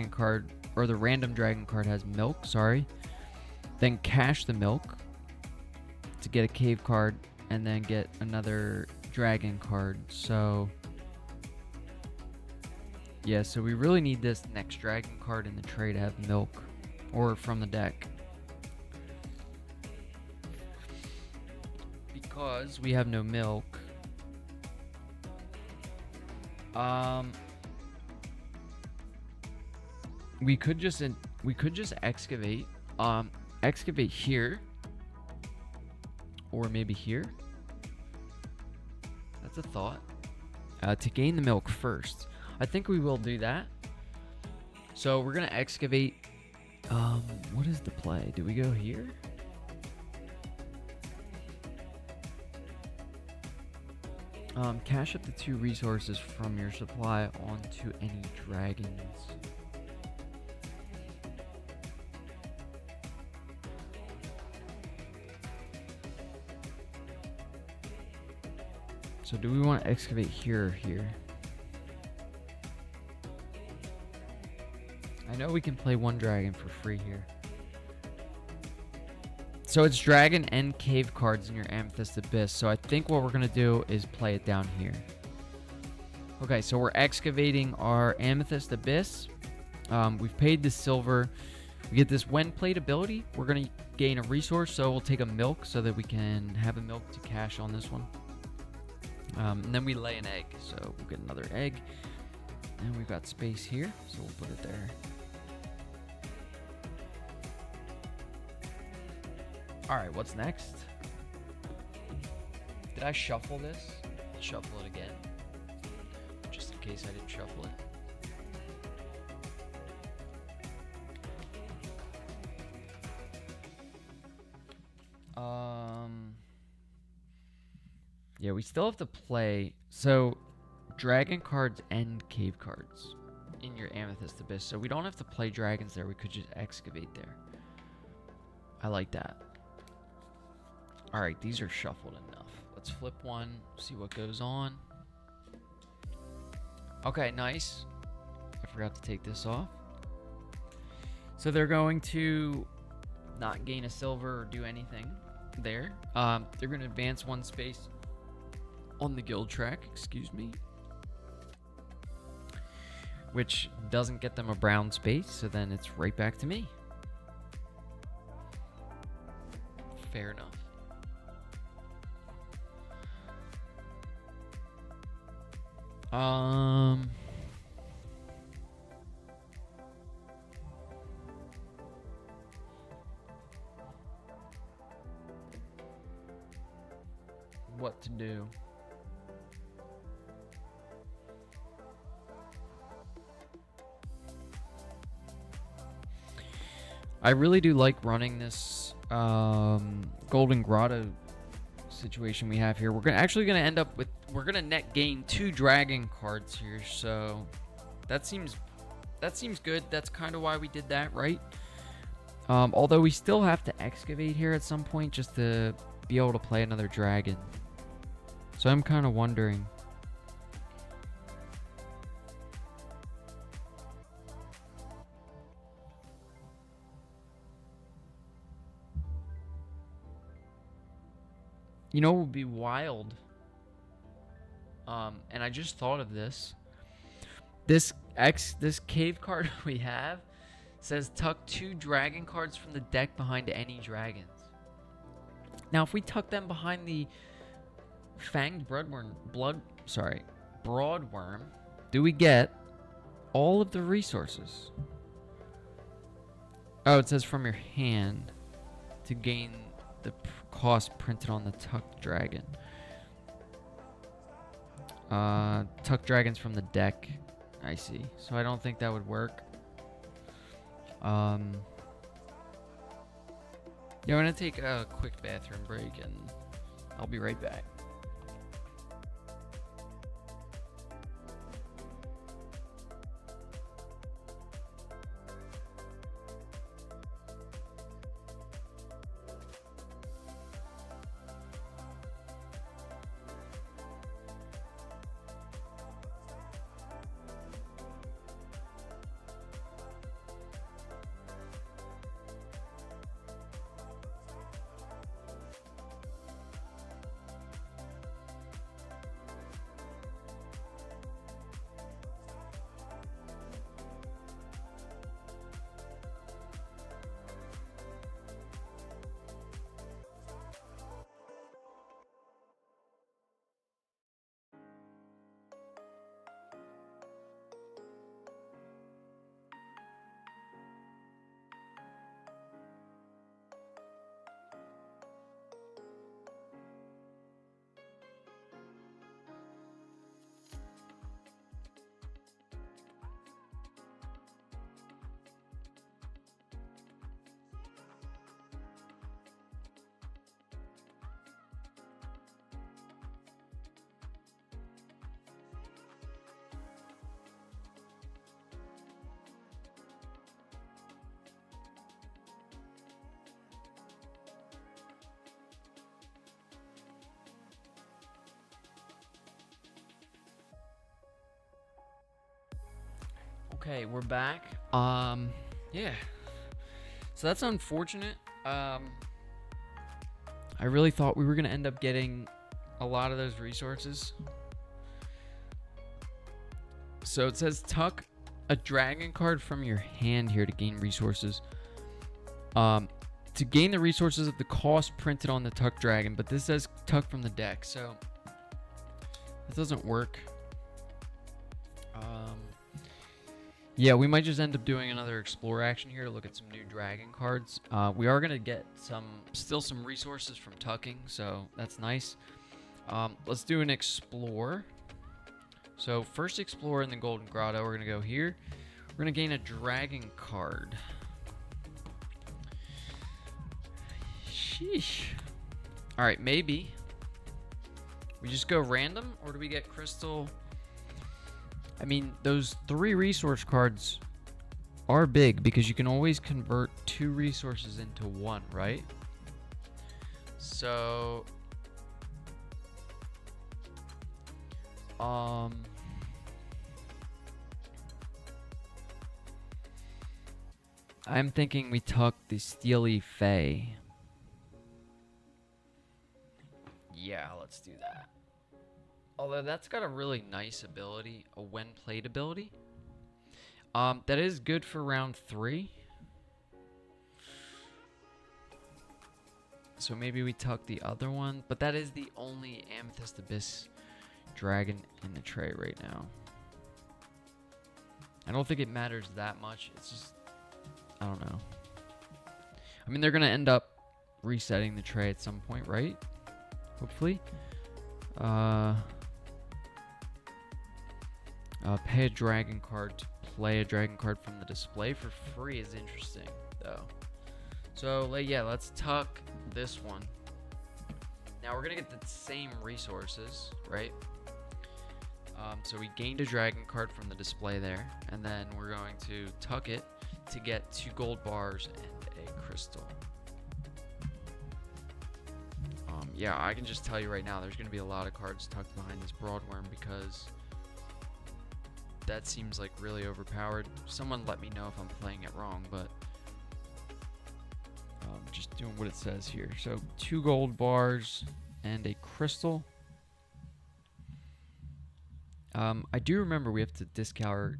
Speaker 1: card, or the random dragon card, has milk. Sorry. Then cash the milk to get a cave card, and then get another dragon card. So yeah, so we really need this next dragon card in the tray to have milk, or from the deck, because we have no milk. We could just excavate here, or maybe here. That's a thought. To gain the milk first. I think we will do that. So we're gonna excavate. What is the play? Do we go here? Cash up the 2 resources from your supply onto any dragons. So do we want to excavate here or here? I know we can play 1 dragon for free here. So it's dragon and cave cards in your Amethyst Abyss. So I think what we're going to do is play it down here. Okay, so we're excavating our Amethyst Abyss. We've paid the silver. We get this when played ability. We're going to gain a resource, so we'll take a milk so that we can have a milk to cash on this one. And then we lay an egg, so we'll get another egg. And we've got space here, so we'll put it there. Alright, what's next? Did I shuffle this? Shuffle it again. Just in case I didn't shuffle it. Yeah, we still have to play. So, dragon cards and cave cards in your Amethyst Abyss. So we don't have to play dragons there. We could just excavate there. I like that. Alright, these are shuffled enough. Let's flip one, see what goes on. Okay, nice. I forgot to take this off. So they're going to not gain a silver or do anything there. They're going to advance 1 space on the guild track, excuse me. Which doesn't get them a brown space, so then it's right back to me. Fair enough. What to do? I really do like running this Golden Grotto situation we have here. We're actually gonna end up with, we're gonna net gain 2 dragon cards here, so that seems good. That's kind of why we did that, right? Although we still have to excavate here at some point just to be able to play another dragon. So I'm kind of wondering. You know what would be wild? And I just thought of this. This cave card we have says tuck 2 dragon cards from the deck behind any dragons. Now, if we tuck them behind the fanged broadworm, do we get all of the resources? Oh, it says from your hand to gain the cost printed on the tucked dragon. Tuck dragons from the deck. I see. So I don't think that would work. Yeah, I'm gonna take a quick bathroom break and I'll be right back. Okay, we're back. Yeah. So that's unfortunate. I really thought we were gonna end up getting a lot of those resources. So it says tuck a dragon card from your hand here to gain resources. To gain the resources at the cost printed on the tuck dragon, but this says tuck from the deck, so it doesn't work. Yeah, we might just end up doing another explore action here to look at some new dragon cards. We are gonna get still some resources from tucking, so that's nice. Let's do an explore. So first explore in the Golden Grotto. We're gonna go here. We're gonna gain a dragon card. Sheesh. All right, maybe we just go random, or do we get crystal? I mean, those 3 resource cards are big because you can always convert 2 resources into 1, right? So, I'm thinking we tuck the Steely Fae. Yeah, let's do that. Although that's got a really nice ability, a when played ability. That is good for round 3. So maybe we tuck the other one, but that is the only Amethyst Abyss dragon in the tray right now. I don't think it matters that much. It's just, I don't know. I mean, they're gonna end up resetting the tray at some point, right? Hopefully. Pay a dragon card to play a dragon card from the display for free is interesting, though. So, yeah, let's tuck this one. Now, we're going to get the same resources, right? So we gained a dragon card from the display there, and then we're going to tuck it to get 2 gold bars and a crystal. Yeah, I can just tell you right now, there's going to be a lot of cards tucked behind this Broadworm because that seems like really overpowered. Someone let me know if I'm playing it wrong, but just doing what it says here. So 2 gold bars and a crystal. I do remember we have to discard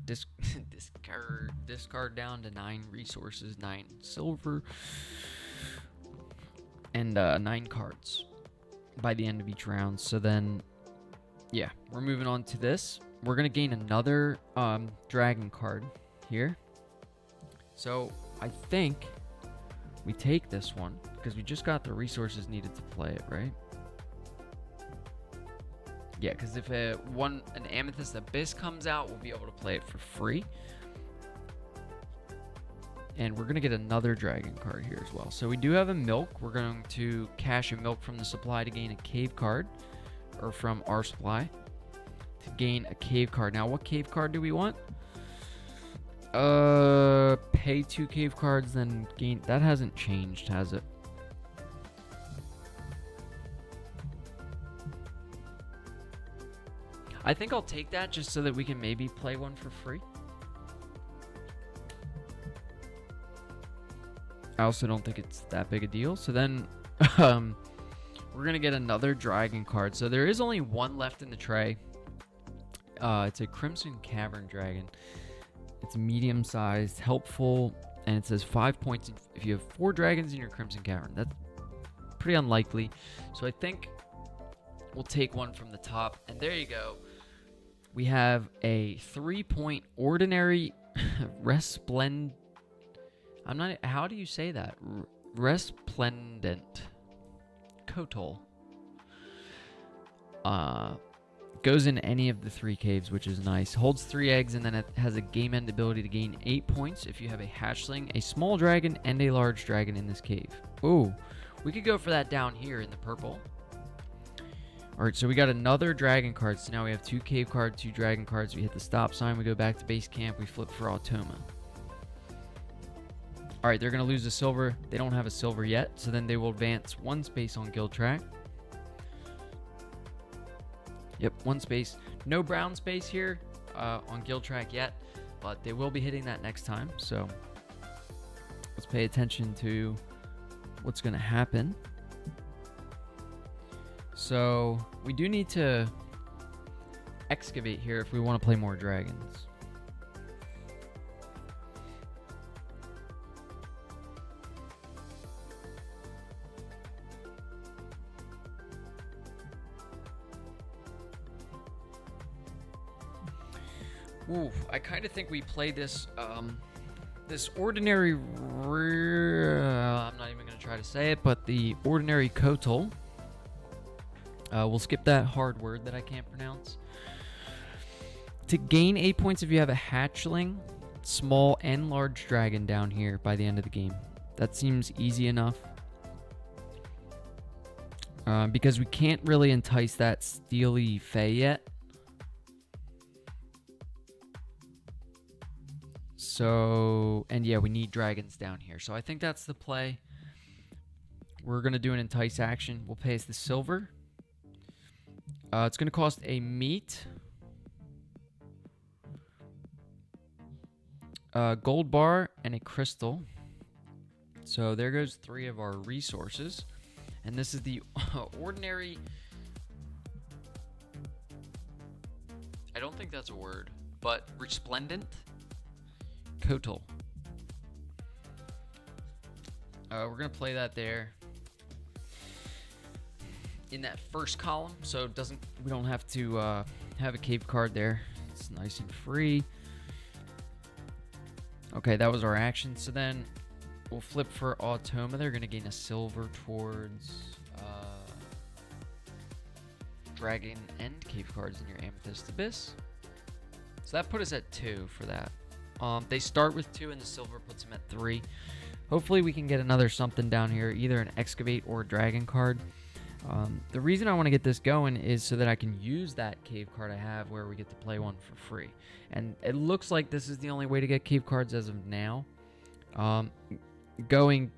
Speaker 1: down to 9 resources, 9 silver, and 9 cards by the end of each round. So then, yeah, we're moving on to this. We're gonna gain another dragon card here. So I think we take this one because we just got the resources needed to play it, right? Yeah, because if an Amethyst Abyss comes out, we'll be able to play it for free. And we're going to get another dragon card here as well. So we do have a milk. We're going to cash a milk from the supply to gain a cave card. Or from our supply to gain a cave card. Now, what cave card do we want? Pay 2 cave cards, then gain... That hasn't changed, has it? I think I'll take that just so that we can maybe play one for free. I also don't think it's that big a deal. So then we're going to get another dragon card. So there is only 1 left in the tray. It's a Crimson Cavern Dragon. It's medium-sized, helpful, and it says 5 points if you have 4 dragons in your Crimson Cavern. That's pretty unlikely. So I think we'll take one from the top. And there you go. We have a 3-point ordinary resplendent. How do you say that? Resplendent Kotol. Goes in any of the 3 caves, which is nice. Holds 3 eggs, and then it has a game end ability to gain 8 points if you have a hatchling, a small dragon, and a large dragon in this cave. Ooh, we could go for that down here in the purple. Alright, so we got another dragon card. So now we have 2 cave cards, 2 dragon cards. We hit the stop sign. We go back to base camp. We flip for Automa. Alright, they're going to lose the silver. They don't have a silver yet. So then they will advance 1 space on guild track. Yep, 1 space. No brown space here on guild track yet. but they will be hitting that next time. So let's pay attention to what's going to happen. So we do need to excavate here if we want to play more dragons. Ooh, I kind of think we play this this ordinary I'm not even going to try to say it, but the ordinary Kotal. We'll skip that hard word that I can't pronounce. To gain 8 points if you have a hatchling, small, and large dragon down here by the end of the game. That seems easy enough. Because we can't really entice that Steely Fae yet. So, and yeah, we need dragons down here. So I think that's the play. We're going to do an entice action. We'll pay us the silver. It's going to cost a meat, a gold bar, and a crystal. So there goes 3 of our resources. And this is the ordinary... I don't think that's a word, but resplendent Kotal. We're going to play that there in that first column, so we don't have to have a cave card there. It's nice and free. Okay, that was our action. So then we'll flip for Automa. They're going to gain a silver towards dragon and cave cards in your Amethyst Abyss. So that put us at 2 for that. They start with 2 and the silver puts them at 3. Hopefully we can get another something down here, either an excavate or a dragon card. The reason I want to get this going is so that I can use that cave card I have where we get to play one for free. And it looks like this is the only way to get cave cards as of now. Going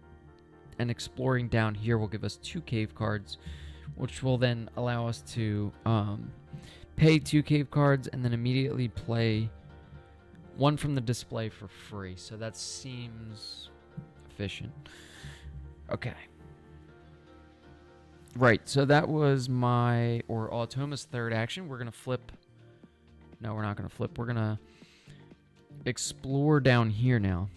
Speaker 1: and exploring down here will give us 2 cave cards, which will then allow us to pay 2 cave cards and then immediately play one from the display for free. So that seems efficient. Okay. Right, so that was Automa's third action. We're going to flip. No, we're not going to flip. We're going to explore down here now.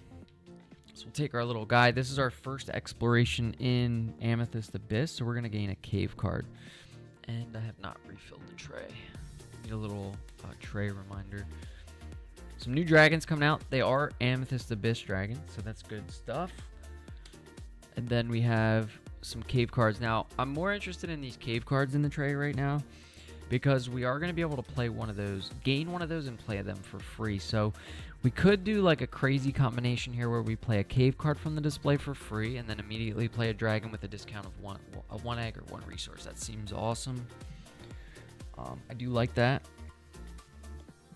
Speaker 1: So we'll take our little guy. This is our first exploration in Amethyst Abyss, so we're going to gain a cave card. And I have not refilled the tray. Need a little tray reminder. Some new dragons coming out. They are Amethyst Abyss dragons, so that's good stuff. And then we have some cave cards. Now, I'm more interested in these cave cards in the tray right now because we are going to be able to play one of those, gain one of those, and play them for free. So we could do like a crazy combination here where we play a cave card from the display for free and then immediately play a dragon with a discount of one egg or 1 resource. That seems awesome. I do like that.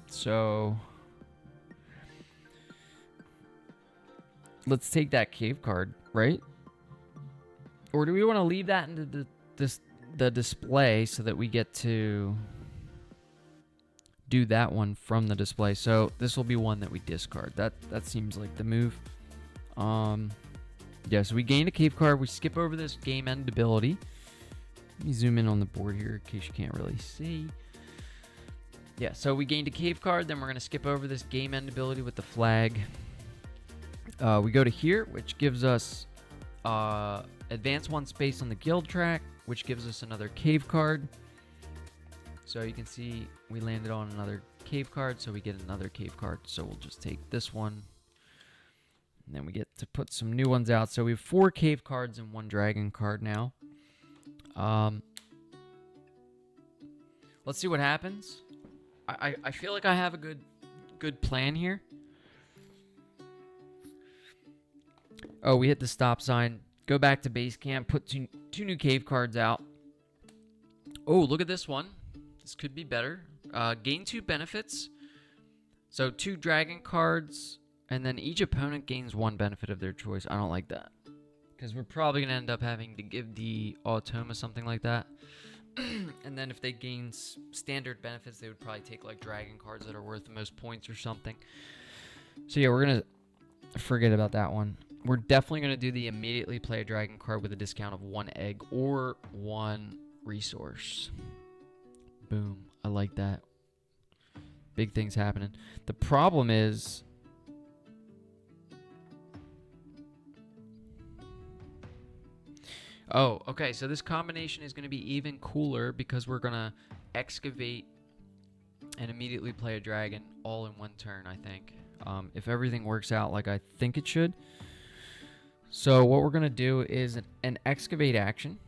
Speaker 1: So let's take that cave card, right? Or do we want to leave that into the display so that we get to do that one from the display? So this will be one that we discard. That seems like the move. Yeah, so we gain a cave card. We skip over this game end ability. Let me zoom in on the board here in case you can't really see. Yeah, so we gained a cave card. Then we're going to skip over this game end ability with the flag. We go to here, which gives us advance 1 space on the guild track, which gives us another cave card. So you can see we landed on another cave card, so we get another cave card. So we'll just take this one, and then we get to put some new ones out. So we have 4 cave cards and 1 dragon card now. Let's see what happens. I feel like I have a good plan here. Oh, we hit the stop sign. Go back to base camp. Put two new cave cards out. Oh, look at this one. This could be better. Gain 2 benefits. So 2 dragon cards. And then each opponent gains 1 benefit of their choice. I don't like that. Because we're probably going to end up having to give the Automa something like that. And then if they gain standard benefits, they would probably take like dragon cards that are worth the most points or something. So yeah, we're going to forget about that one. We're definitely going to do the immediately play a dragon card with a discount of 1 egg or 1 resource. Boom. I like that. Big things happening. The problem is... Oh, okay. So this combination is going to be even cooler because we're going to excavate and immediately play a dragon all in one turn, I think. If everything works out like I think it should. So what we're going to do is an excavate action.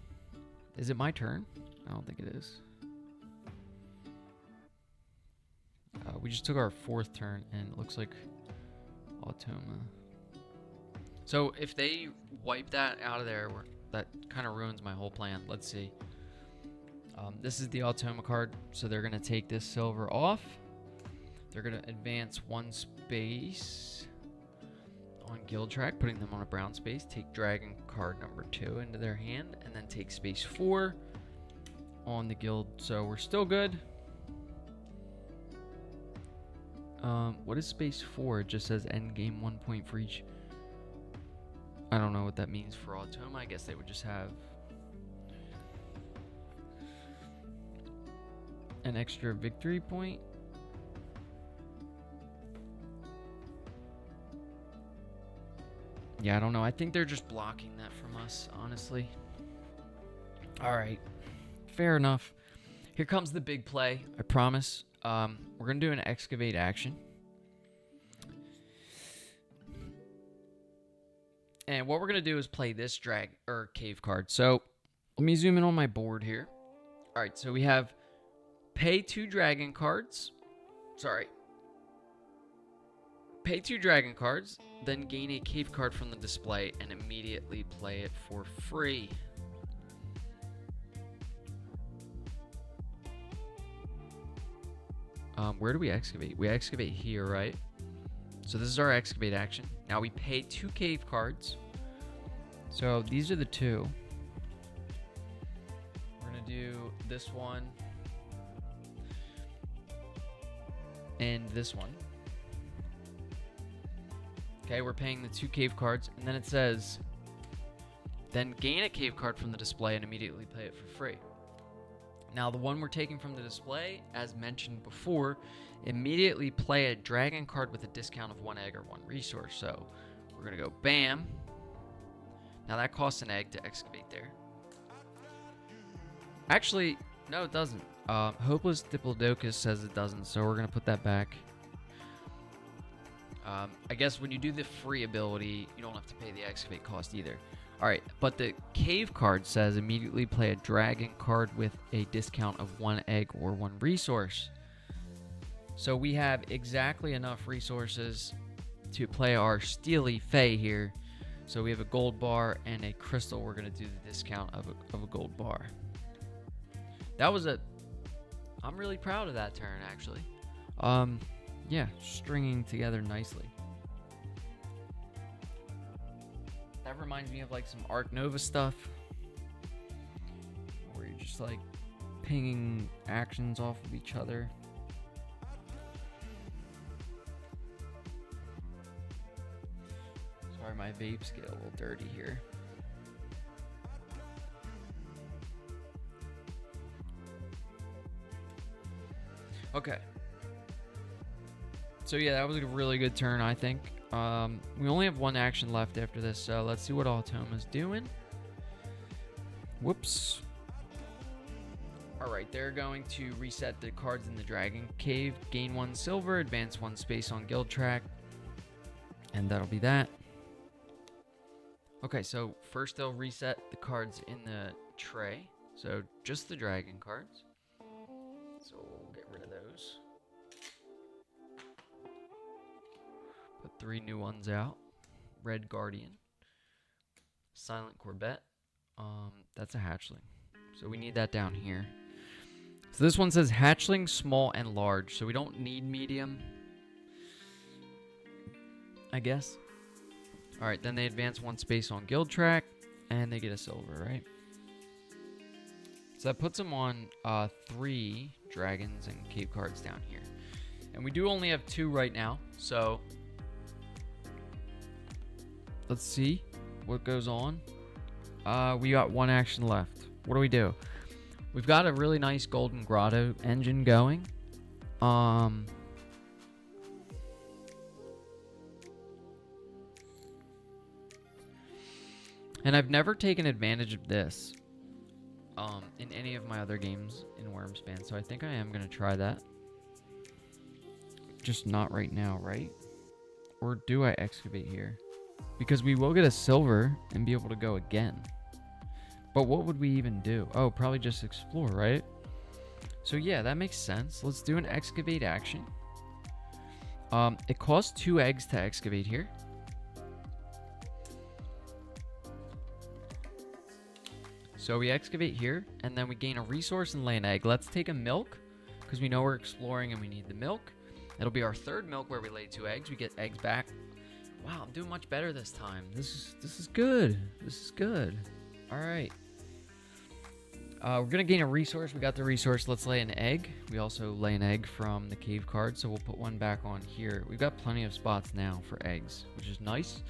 Speaker 1: Is it my turn? I don't think it is. We just took our 4th turn, and it looks like Automa. So if they wipe that out of there, that kind of ruins my whole plan. Let's see. This is the Automa card, so they're going to take this silver off. They're going to advance 1 space on guild track, putting them on a brown space. Take dragon card number 2 into their hand, and then take space 4 on the guild. So we're still good. What is space 4? It just says end game 1 point for each. I don't know what that means for Automa. I guess they would just have an extra victory point. Yeah, I don't know. I think they're just blocking that from us, honestly. All right. Fair enough. Here comes the big play, I promise. We're going to do an excavate action. And what we're going to do is play this cave card. So let me zoom in on my board here. All right, so we have pay 2 dragon cards. Sorry. Pay 2 dragon cards, then gain a cave card from the display and immediately play it for free. Where do we excavate? We excavate here, right? So this is our excavate action. Now we pay 2 cave cards. So these are the 2. We're going to do this one and this one. Okay, we're paying the 2 cave cards, and then it says, then gain a cave card from the display and immediately play it for free. Now, the one we're taking from the display, as mentioned before, immediately play a dragon card with a discount of 1 egg or 1 resource. So we're going to go bam. Now, that costs an egg to excavate there. Actually, no, it doesn't. Hopeless Diplodocus says it doesn't, so we're going to put that back. I guess when you do the free ability, you don't have to pay the excavate cost either. Alright, but the cave card says immediately play a dragon card with a discount of 1 egg or 1 resource. So we have exactly enough resources to play our Steely Fae here. So we have a gold bar and a crystal. We're going to do the discount of a gold bar. That was I'm really proud of that turn, actually. Yeah, stringing together nicely. That reminds me of like some Arc Nova stuff, where you're just like pinging actions off of each other. Sorry, my vapes get a little dirty here. Okay. So yeah, that was a really good turn, I think. We only have 1 action left after this, so let's see what Automa's doing. Whoops. Alright, they're going to reset the cards in the Dragon Cave, gain 1 silver, advance 1 space on guild track, and that'll be that. Okay, so first they'll reset the cards in the tray, so just the dragon cards. So we'll get rid of those. Put 3 new ones out. Red Guardian. Silent Corvette. That's a hatchling. So we need that down here. So this one says hatchling, small, and large. So we don't need medium, I guess. Alright, then they advance 1 space on guild track, and they get a silver, right? So that puts them on 3 dragons and cave cards down here. And we do only have 2 right now, so Let's see what goes on. We got one action left. What do we do? We've got a really nice Golden Grotto engine going. And I've never taken advantage of this in any of my other games in Wyrmspan, so I think I am going to try that. Just not right now, right? Or do I excavate here? Because we will get a silver and be able to go again. But what would we even do? Oh, probably just explore, right? So yeah, that makes sense. Let's do an excavate action. It costs 2 eggs to excavate here. So we excavate here, and then we gain a resource and lay an egg. Let's take a milk, because we know we're exploring and we need the milk. It'll be our 3rd milk where we lay 2 eggs. We get eggs back. Wow, I'm doing much better this time. This is good. This is good. All right. We're going to gain a resource. We got the resource. Let's lay an egg. We also lay an egg from the cave card, so we'll put one back on here. We've got plenty of spots now for eggs, which is nice.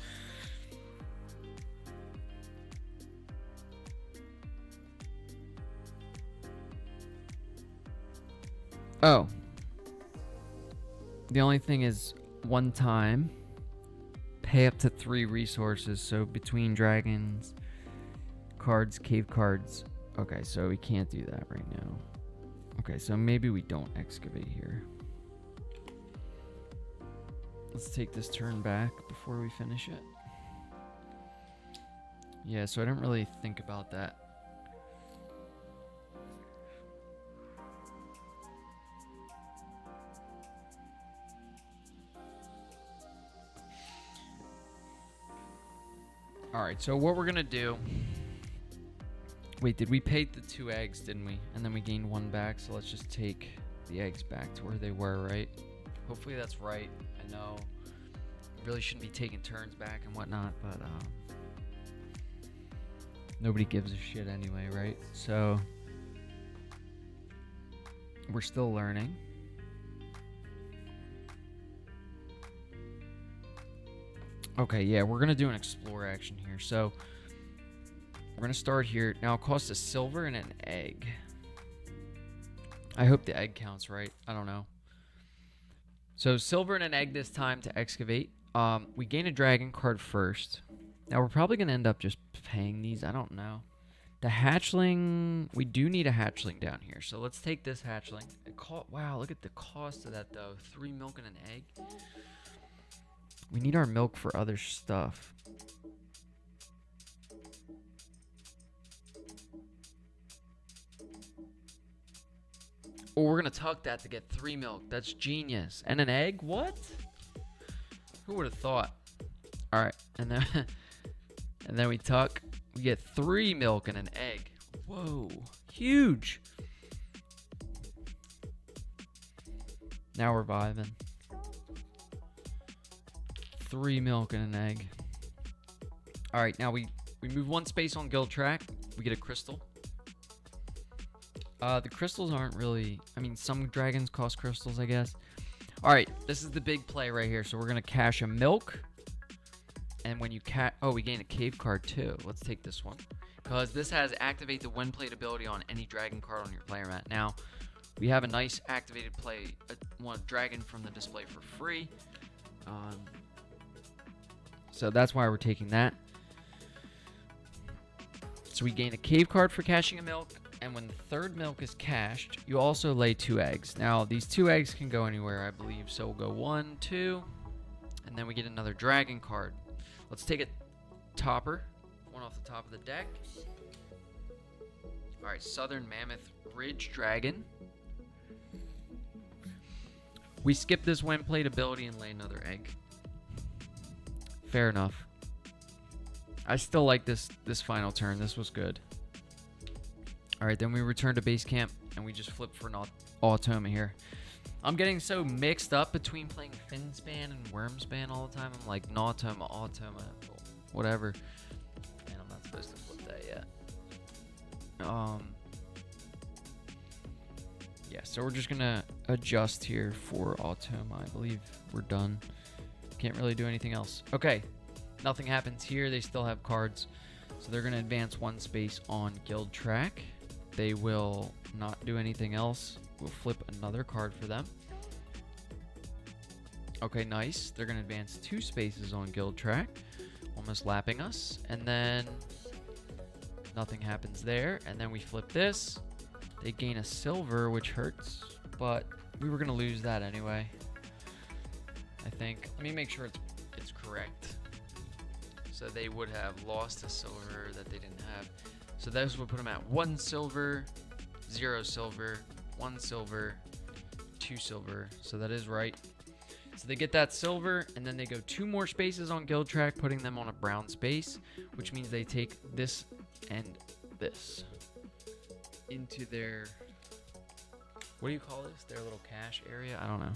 Speaker 1: Oh. The only thing is, one time, pay up to 3 resources. So between dragons, cards, cave cards. Okay, so we can't do that right now. Okay, so maybe we don't excavate here. Let's take this turn back before we finish it. Yeah, so I didn't really think about that. Alright, so what we're gonna do... Wait, did we pay the 2 eggs, didn't we? And then we gained 1 back, so let's just take the eggs back to where they were, right? Hopefully that's right. I know really shouldn't be taking turns back and whatnot, but nobody gives a shit anyway, right? So we're still learning. Okay, yeah, we're gonna do an explore action here. So we're gonna start here. Now it costs a silver and an egg. I hope the egg counts right. I don't know. So silver and an egg this time to excavate. We gain a dragon card first. Now we're probably gonna end up just paying these. I don't know. The hatchling, we do need a hatchling down here. So let's take this hatchling. Wow, look at the cost of that though. 3 milk and an egg. We need our milk for other stuff. Oh, we're gonna tuck that to get 3 milk. That's genius. And an egg? What? Who would have thought? All right, and then and then we tuck. We get 3 milk and an egg. Whoa, huge. Now we're vibing. 3 milk and an egg. All right, now we move 1 space on guild track. We get a crystal. The crystals aren't really... I mean, some dragons cost crystals, I guess. All right, this is the big play right here. So we're going to cash a milk. And when you oh, we gain a cave card too. Let's take this one. Because this has activate the win plate ability on any dragon card on your player mat. Now, we have a nice activated play. One dragon from the display for free. So that's why we're taking that. So we gain a cave card for cashing a milk. And when the 3rd milk is cashed, you also lay 2 eggs. Now, these 2 eggs can go anywhere, I believe. So we'll go 1, 2, and then we get another dragon card. Let's take a topper, one off the top of the deck. All right, Southern Mammoth Ridge Dragon. We skip this win plate ability and lay another egg. Fair enough. I still like this final turn. This was good. All right, then we return to base camp, and we just flip for an Automa here. I'm getting so mixed up between playing Finspan and Wyrmspan all the time. I'm like, Automa, whatever. Man, I'm not supposed to flip that yet. Yeah, so we're just going to adjust here for Automa. I believe we're done. Can't really do anything else. Okay, Nothing happens here. They still have cards. So they're going to advance 1 space on guild track. They will not do anything else. We'll flip another card for them. Okay, nice. They're going to advance 2 spaces on guild track, almost lapping us. And then nothing happens there. And then we flip this. They gain a silver, which hurts, but we were going to lose that anyway, I think. Let me make sure it's correct. So they would have lost a silver that they didn't have. So those would put them at 1 silver, 0 silver, 1 silver, 2 silver. So that is right. So they get that silver, and then they go 2 more spaces on guild track, putting them on a brown space, which means they take this and this into their, what do you call this? Their little cache area? I don't know.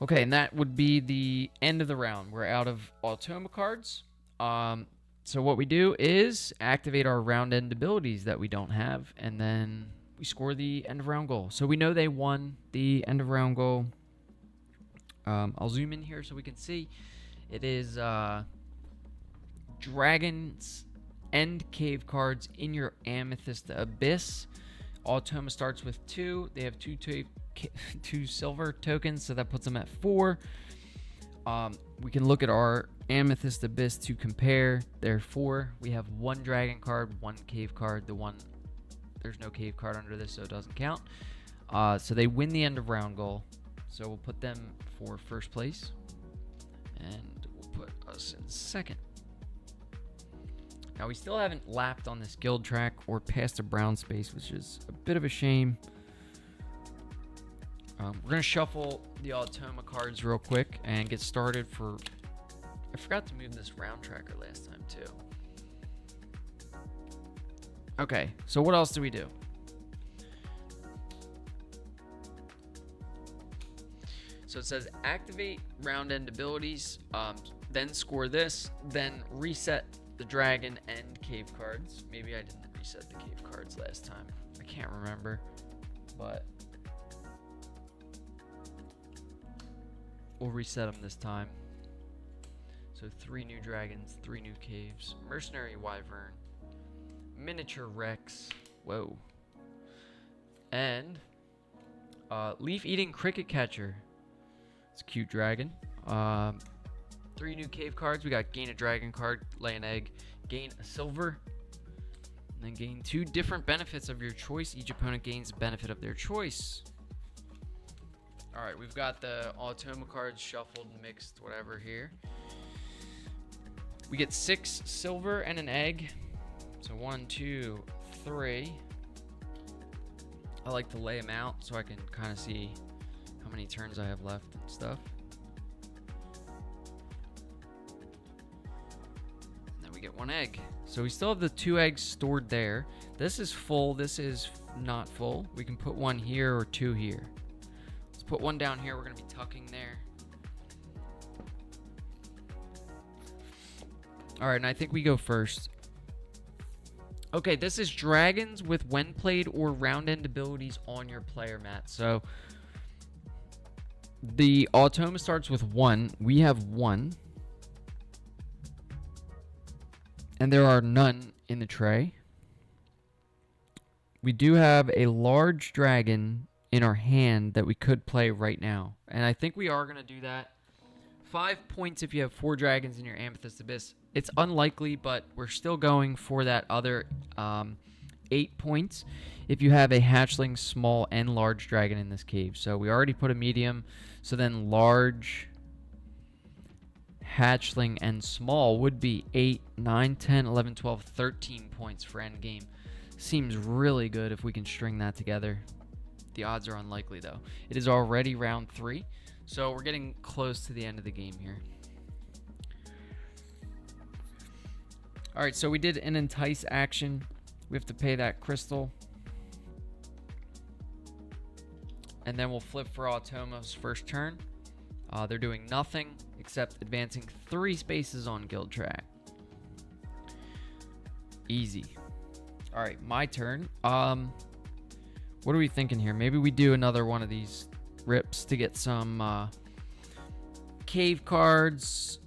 Speaker 1: Okay, and that would be the end of the round. We're out of Automa cards. So what we do is activate our round end abilities that we don't have, and then we score the end of round goal. So we know they won the end of round goal. I'll zoom in here so we can see. It is Dragon's End cave cards in your Amethyst Abyss. Automa starts with 2. They have 2 silver tokens, so that puts them at 4. We can look at our Amethyst Abyss to compare. There are 4. We have 1 dragon card, 1 cave card. There's no cave card under this, so it doesn't count. So they win the end of round goal. So we'll put them for first place, and we'll put us in second. Now we still haven't lapped on this guild track or passed a brown space, which is a bit of a shame. We're going to shuffle the Automa cards real quick and get started for... I forgot to move this round tracker last time too. Okay, so what else do we do? So it says activate round end abilities, then score this, then reset the dragon and cave cards. Maybe I didn't reset the cave cards last time. I can't remember, but we'll reset them this time. So 3 new dragons, 3 new caves, mercenary wyvern, miniature rex, whoa, and leaf eating cricket catcher. It's a cute dragon. 3 new cave cards. We got gain a dragon card, lay an egg, gain a silver, and then gain 2 different benefits of your choice. Each opponent gains a benefit of their choice. All right, we've got the Automa cards shuffled, mixed, whatever here. We get 6 silver and an egg. So 1, 2, 3. I like to lay them out so I can kind of see how many turns I have left and stuff. And then we get 1 egg. So we still have the 2 eggs stored there. This is full. This is not full. We can put 1 here or 2 here. Let's put 1 down here. We're going to be tucking there. All right, and I think we go first. Okay, this is dragons with when played or round end abilities on your player mat. So the Automa starts with 1. We have 1. And there are none in the tray. We do have a large dragon in our hand that we could play right now. And I think we are going to do that. 5 points if you have 4 dragons in your Amethyst Abyss. It's unlikely, but we're still going for that other 8 points if you have a hatchling, small, and large dragon in this cave. So we already put a medium. So then large, hatchling, and small would be 8, 9, 10, 11, 12, 13 points for endgame. Seems really good if we can string that together. The odds are unlikely, though. It is already round 3, so we're getting close to the end of the game here. All right, so we did an entice action. We have to pay that crystal. And then we'll flip for Automa's first turn. They're doing nothing except advancing 3 spaces on guild track. Easy. All right, my turn. What are we thinking here? Maybe we do another one of these rips to get some cave cards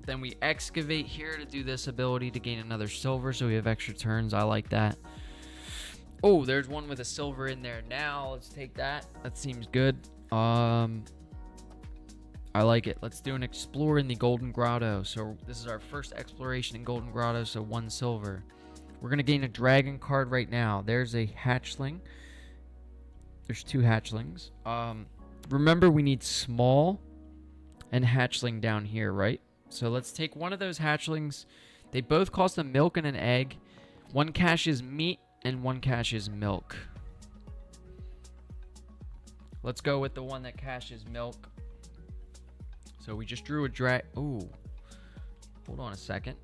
Speaker 1: Then we excavate here to do this ability to gain another silver, so we have extra turns. I like that. Oh, there's one with a silver in there now. Let's take that. That seems good. I like it. Let's do an explore in the Golden Grotto. So this is our first exploration in Golden Grotto, so 1 silver. We're going to gain a dragon card right now. There's a hatchling. There's 2 hatchlings. Remember, we need small and hatchling down here, right? So let's take one of those hatchlings. They both cost a milk and an egg. One cash is meat and one cash is milk. Let's go with the one that cashes milk. So we just drew a Ooh. Hold on a second.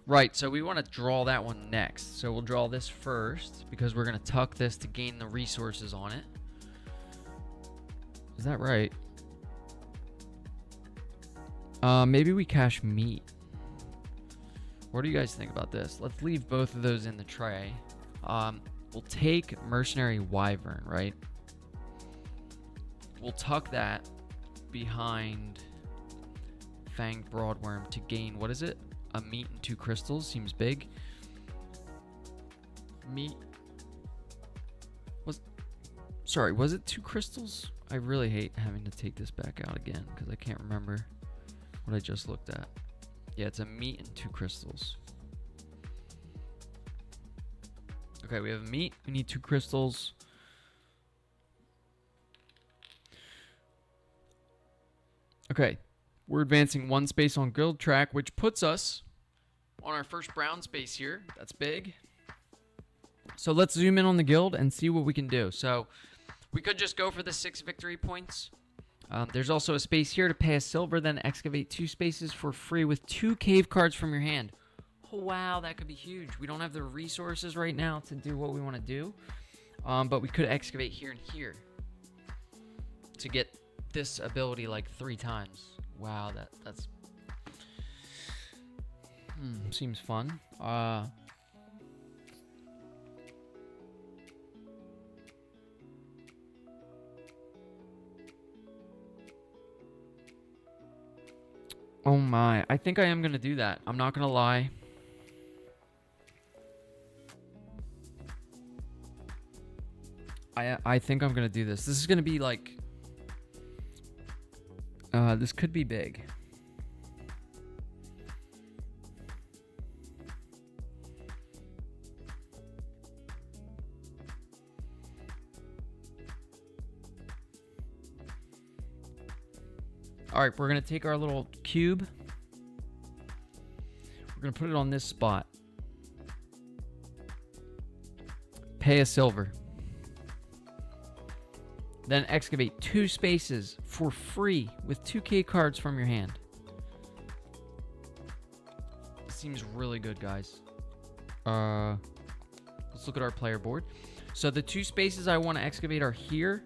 Speaker 1: Right, so we want to draw that one next. So we'll draw this first because we're going to tuck this to gain the resources on it. Is that right? Maybe we cache meat. What do you guys think about this? Let's leave both of those in the tray. We'll take Mercenary Wyvern, right? We'll tuck that behind Fanged Broadworm to gain, what is it? A meat and 2 crystals. Seems big. Meat. Sorry, was it 2 crystals? I really hate having to take this back out again because I can't remember what I just looked at. Yeah, it's a meat and 2 crystals. Okay, we have meat. We need 2 crystals. Okay, we're advancing 1 space on guild track, which puts us on our first brown space here. That's big. So let's zoom in on the guild and see what we can do. So we could just go for the 6 victory points. There's also a space here to pay a silver, then excavate 2 spaces for free with 2 cave cards from your hand. Oh, wow, that could be huge. We don't have the resources right now to do what we want to do, but we could excavate here and here to get this ability like 3 times. Wow, that's seems fun. Oh my, I think I am gonna do that. I'm not gonna lie. I think I'm gonna do this. This is gonna be like this could be big. All right, we're going to take our little cube. We're going to put it on this spot. Pay a silver. Then excavate 2 spaces for free with 2K cards from your hand. Seems really good, guys. Let's look at our player board. So the 2 spaces I want to excavate are here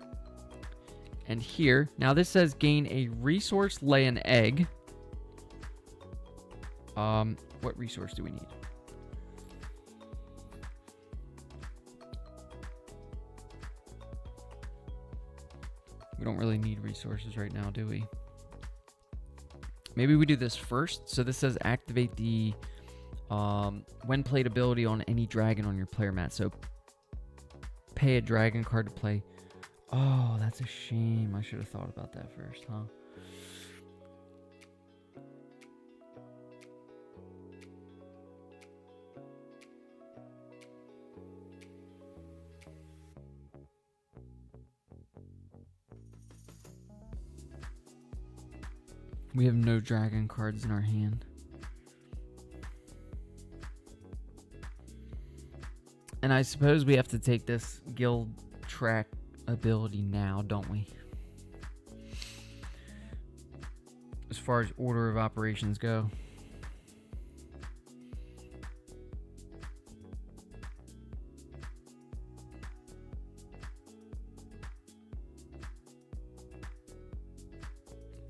Speaker 1: and here. Now this says gain a resource, lay an egg. What resource do we need? We don't really need resources right now, do we? Maybe we do this first. So this says activate the when played ability on any dragon on your player mat. So pay a dragon card to play. Oh, that's a shame. I should have thought about that first, huh? We have no dragon cards in our hand. And I suppose we have to take this guild track ability now, don't we? As far as order of operations go.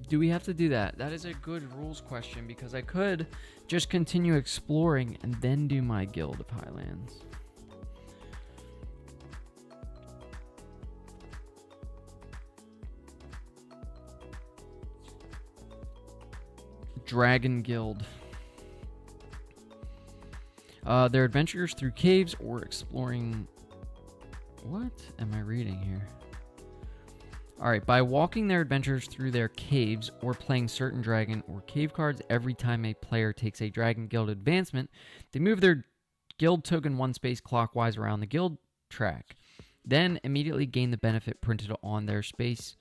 Speaker 1: Do we have to do that? That is a good rules question, because I could just continue exploring and then do my Guild of Highlands. Dragon Guild. They're adventurers through caves or exploring... What am I reading here? Alright, by walking their adventures through their caves or playing certain dragon or cave cards, every time a player takes a Dragon Guild advancement, they move their guild token one space clockwise around the guild track. Then immediately gain the benefit printed on their space,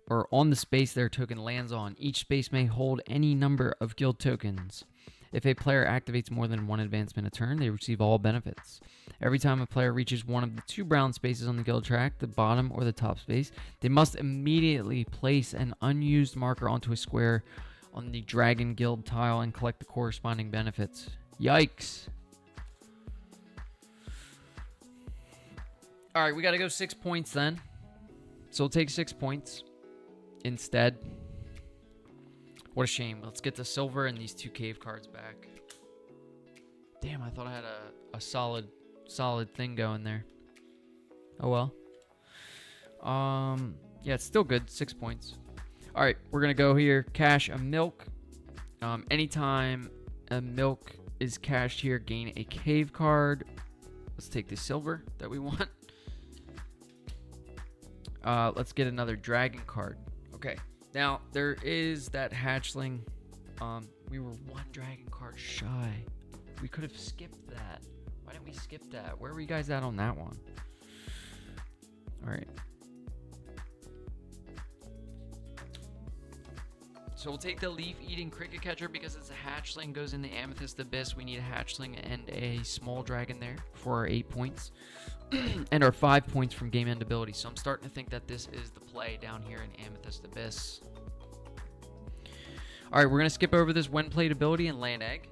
Speaker 1: or on the space their token lands on. Each space may hold any number of guild tokens. If a player activates more than one advancement a turn, they receive all benefits. Every time a player reaches one of the 2 brown spaces on the guild track, the bottom or the top space, they must immediately place an unused marker onto a square on the Dragon Guild tile and collect the corresponding benefits. Yikes. Alright, we gotta go 6 points then. So we'll take 6 points instead. What a shame. Let's get the silver and these 2 cave cards back. Damn, I thought I had a solid thing going there. Oh well. Yeah, it's still good. 6 points. Alright, we're gonna go here. Cash a milk. Anytime a milk is cashed here, gain a cave card. Let's take the silver that we want. Let's get another dragon card. Okay. Now, there is that hatchling. We were 1 dragon card shy. We could have skipped that. Why didn't we skip that? Where were you guys at on that one? Alright. So we'll take the leaf-eating cricket catcher because it's a hatchling. Goes in the amethyst abyss. We need a hatchling and a small dragon there for our 8 points. And our 5 points from game end ability. So I'm starting to think that this is the play down here in Amethyst Abyss. Alright, we're going to skip over this when played ability and land egg.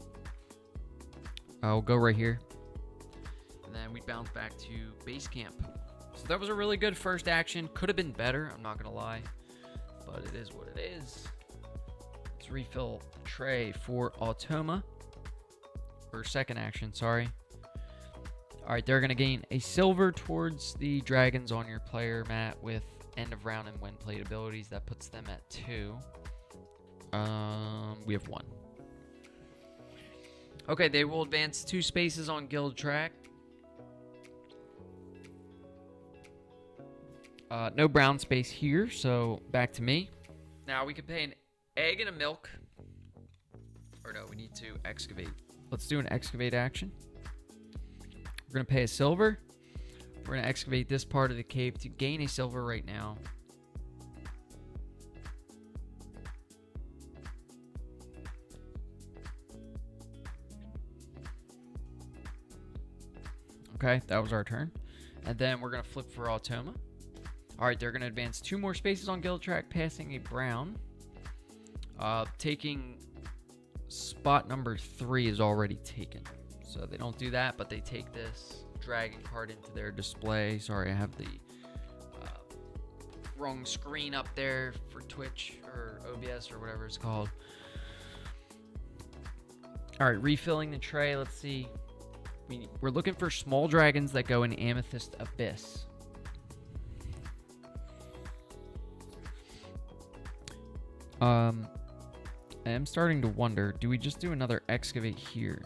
Speaker 1: I'll go right here. And then we bounce back to base camp. So that was a really good first action. Could have been better, I'm not going to lie. But it is what it is. Let's refill the tray for Automa. Or second action, sorry. Alright, they're going to gain a silver towards the dragons on your player mat with end of round and when played abilities. That puts them at 2. We have 1. Okay, they will advance 2 spaces on guild track. No brown space here, so back to me. Now we can pay an egg and a milk. Or no, we need to excavate. Let's do an excavate action. We're going to pay a silver. We're going to excavate this part of the cave to gain a silver right now. Okay, that was our turn. And then we're going to flip for Automa. Alright, they're going to advance 2 more spaces on guild track, passing a brown. Taking spot number 3 is already taken. So they don't do that, but they take this dragon card into their display. Sorry, I have the wrong screen up there for Twitch or OBS or whatever it's called. Alright, refilling the tray. Let's see. We're looking for small dragons that go in Amethyst Abyss. I am starting to wonder, do we just do another excavate here?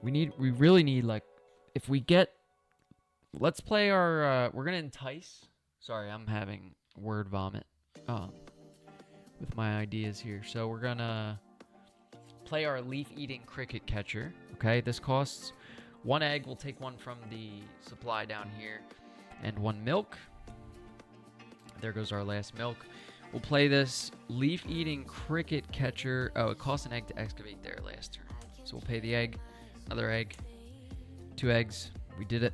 Speaker 1: We really need, like, if we get, let's play our, we're gonna entice. Sorry, I'm having word vomit with my ideas here. So we're gonna play our leaf-eating cricket catcher. Okay, this costs 1 egg. We'll take 1 from the supply down here, and 1 milk. There goes our last milk. We'll play this leaf-eating cricket catcher. Oh, it costs an egg to excavate there last turn. So we'll pay the egg, another egg, 2 eggs. We did it.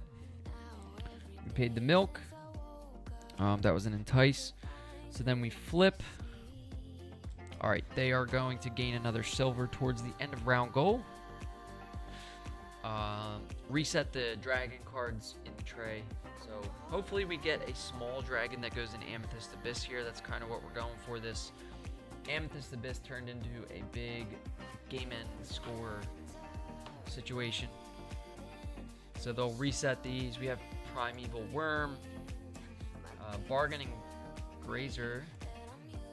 Speaker 1: We paid the milk. That was an entice. So then we flip. All right, they are going to gain another silver towards the end of round goal. Reset the dragon cards in the tray. So hopefully we get a small dragon that goes in Amethyst Abyss here. That's kind of what we're going for. This Amethyst Abyss turned into a big game end score situation. So they'll reset these. We have Primeval Worm, Bargaining Grazer.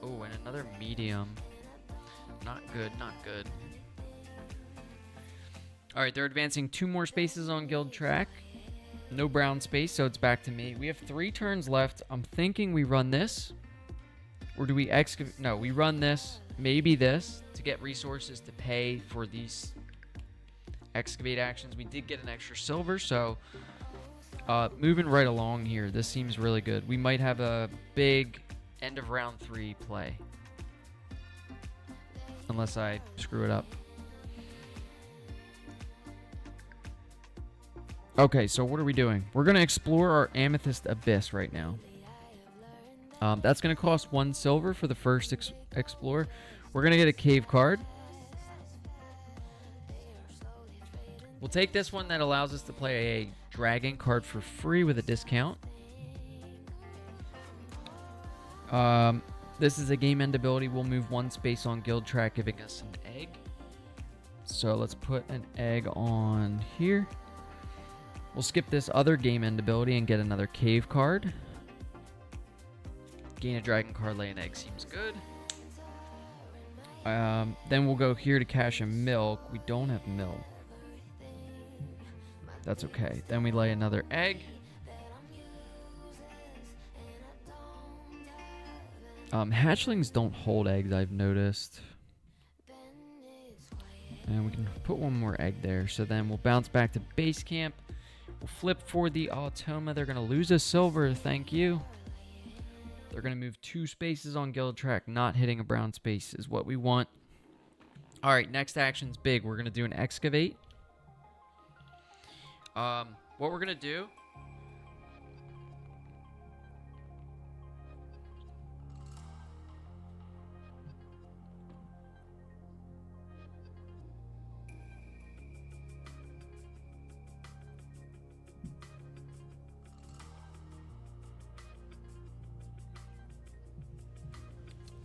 Speaker 1: Oh, and another medium. not good, not good. All right, they're advancing 2 more spaces on guild track. No brown space, so it's back to me. We have 3 turns left. I'm thinking we run this. Or do we excavate? No, we run this, maybe this, to get resources to pay for these excavate actions. We did get an extra silver, so moving right along here. This seems really good. We might have a big end of round 3 play. Unless I screw it up. Okay, so what are we doing? We're going to explore our Amethyst Abyss right now. That's going to cost 1 silver for the first explore. We're going to get a cave card. We'll take this one that allows us to play a dragon card for free with a discount. This is a game end ability. We'll move 1 space on guild track, giving us an egg. So let's put an egg on here. We'll skip this other game end ability and get another cave card. Gain a dragon card, lay an egg seems good. Then we'll go here to cash a milk. We don't have milk. That's okay. Then we lay another egg. Hatchlings don't hold eggs, I've noticed. And we can put 1 more egg there. So then we'll bounce back to base camp. We'll flip for the Automa. They're going to lose a silver. Thank you. They're going to move 2 spaces on guild track. Not hitting a brown space is what we want. All right, next action's big. We're going to do an excavate. What we're going to do...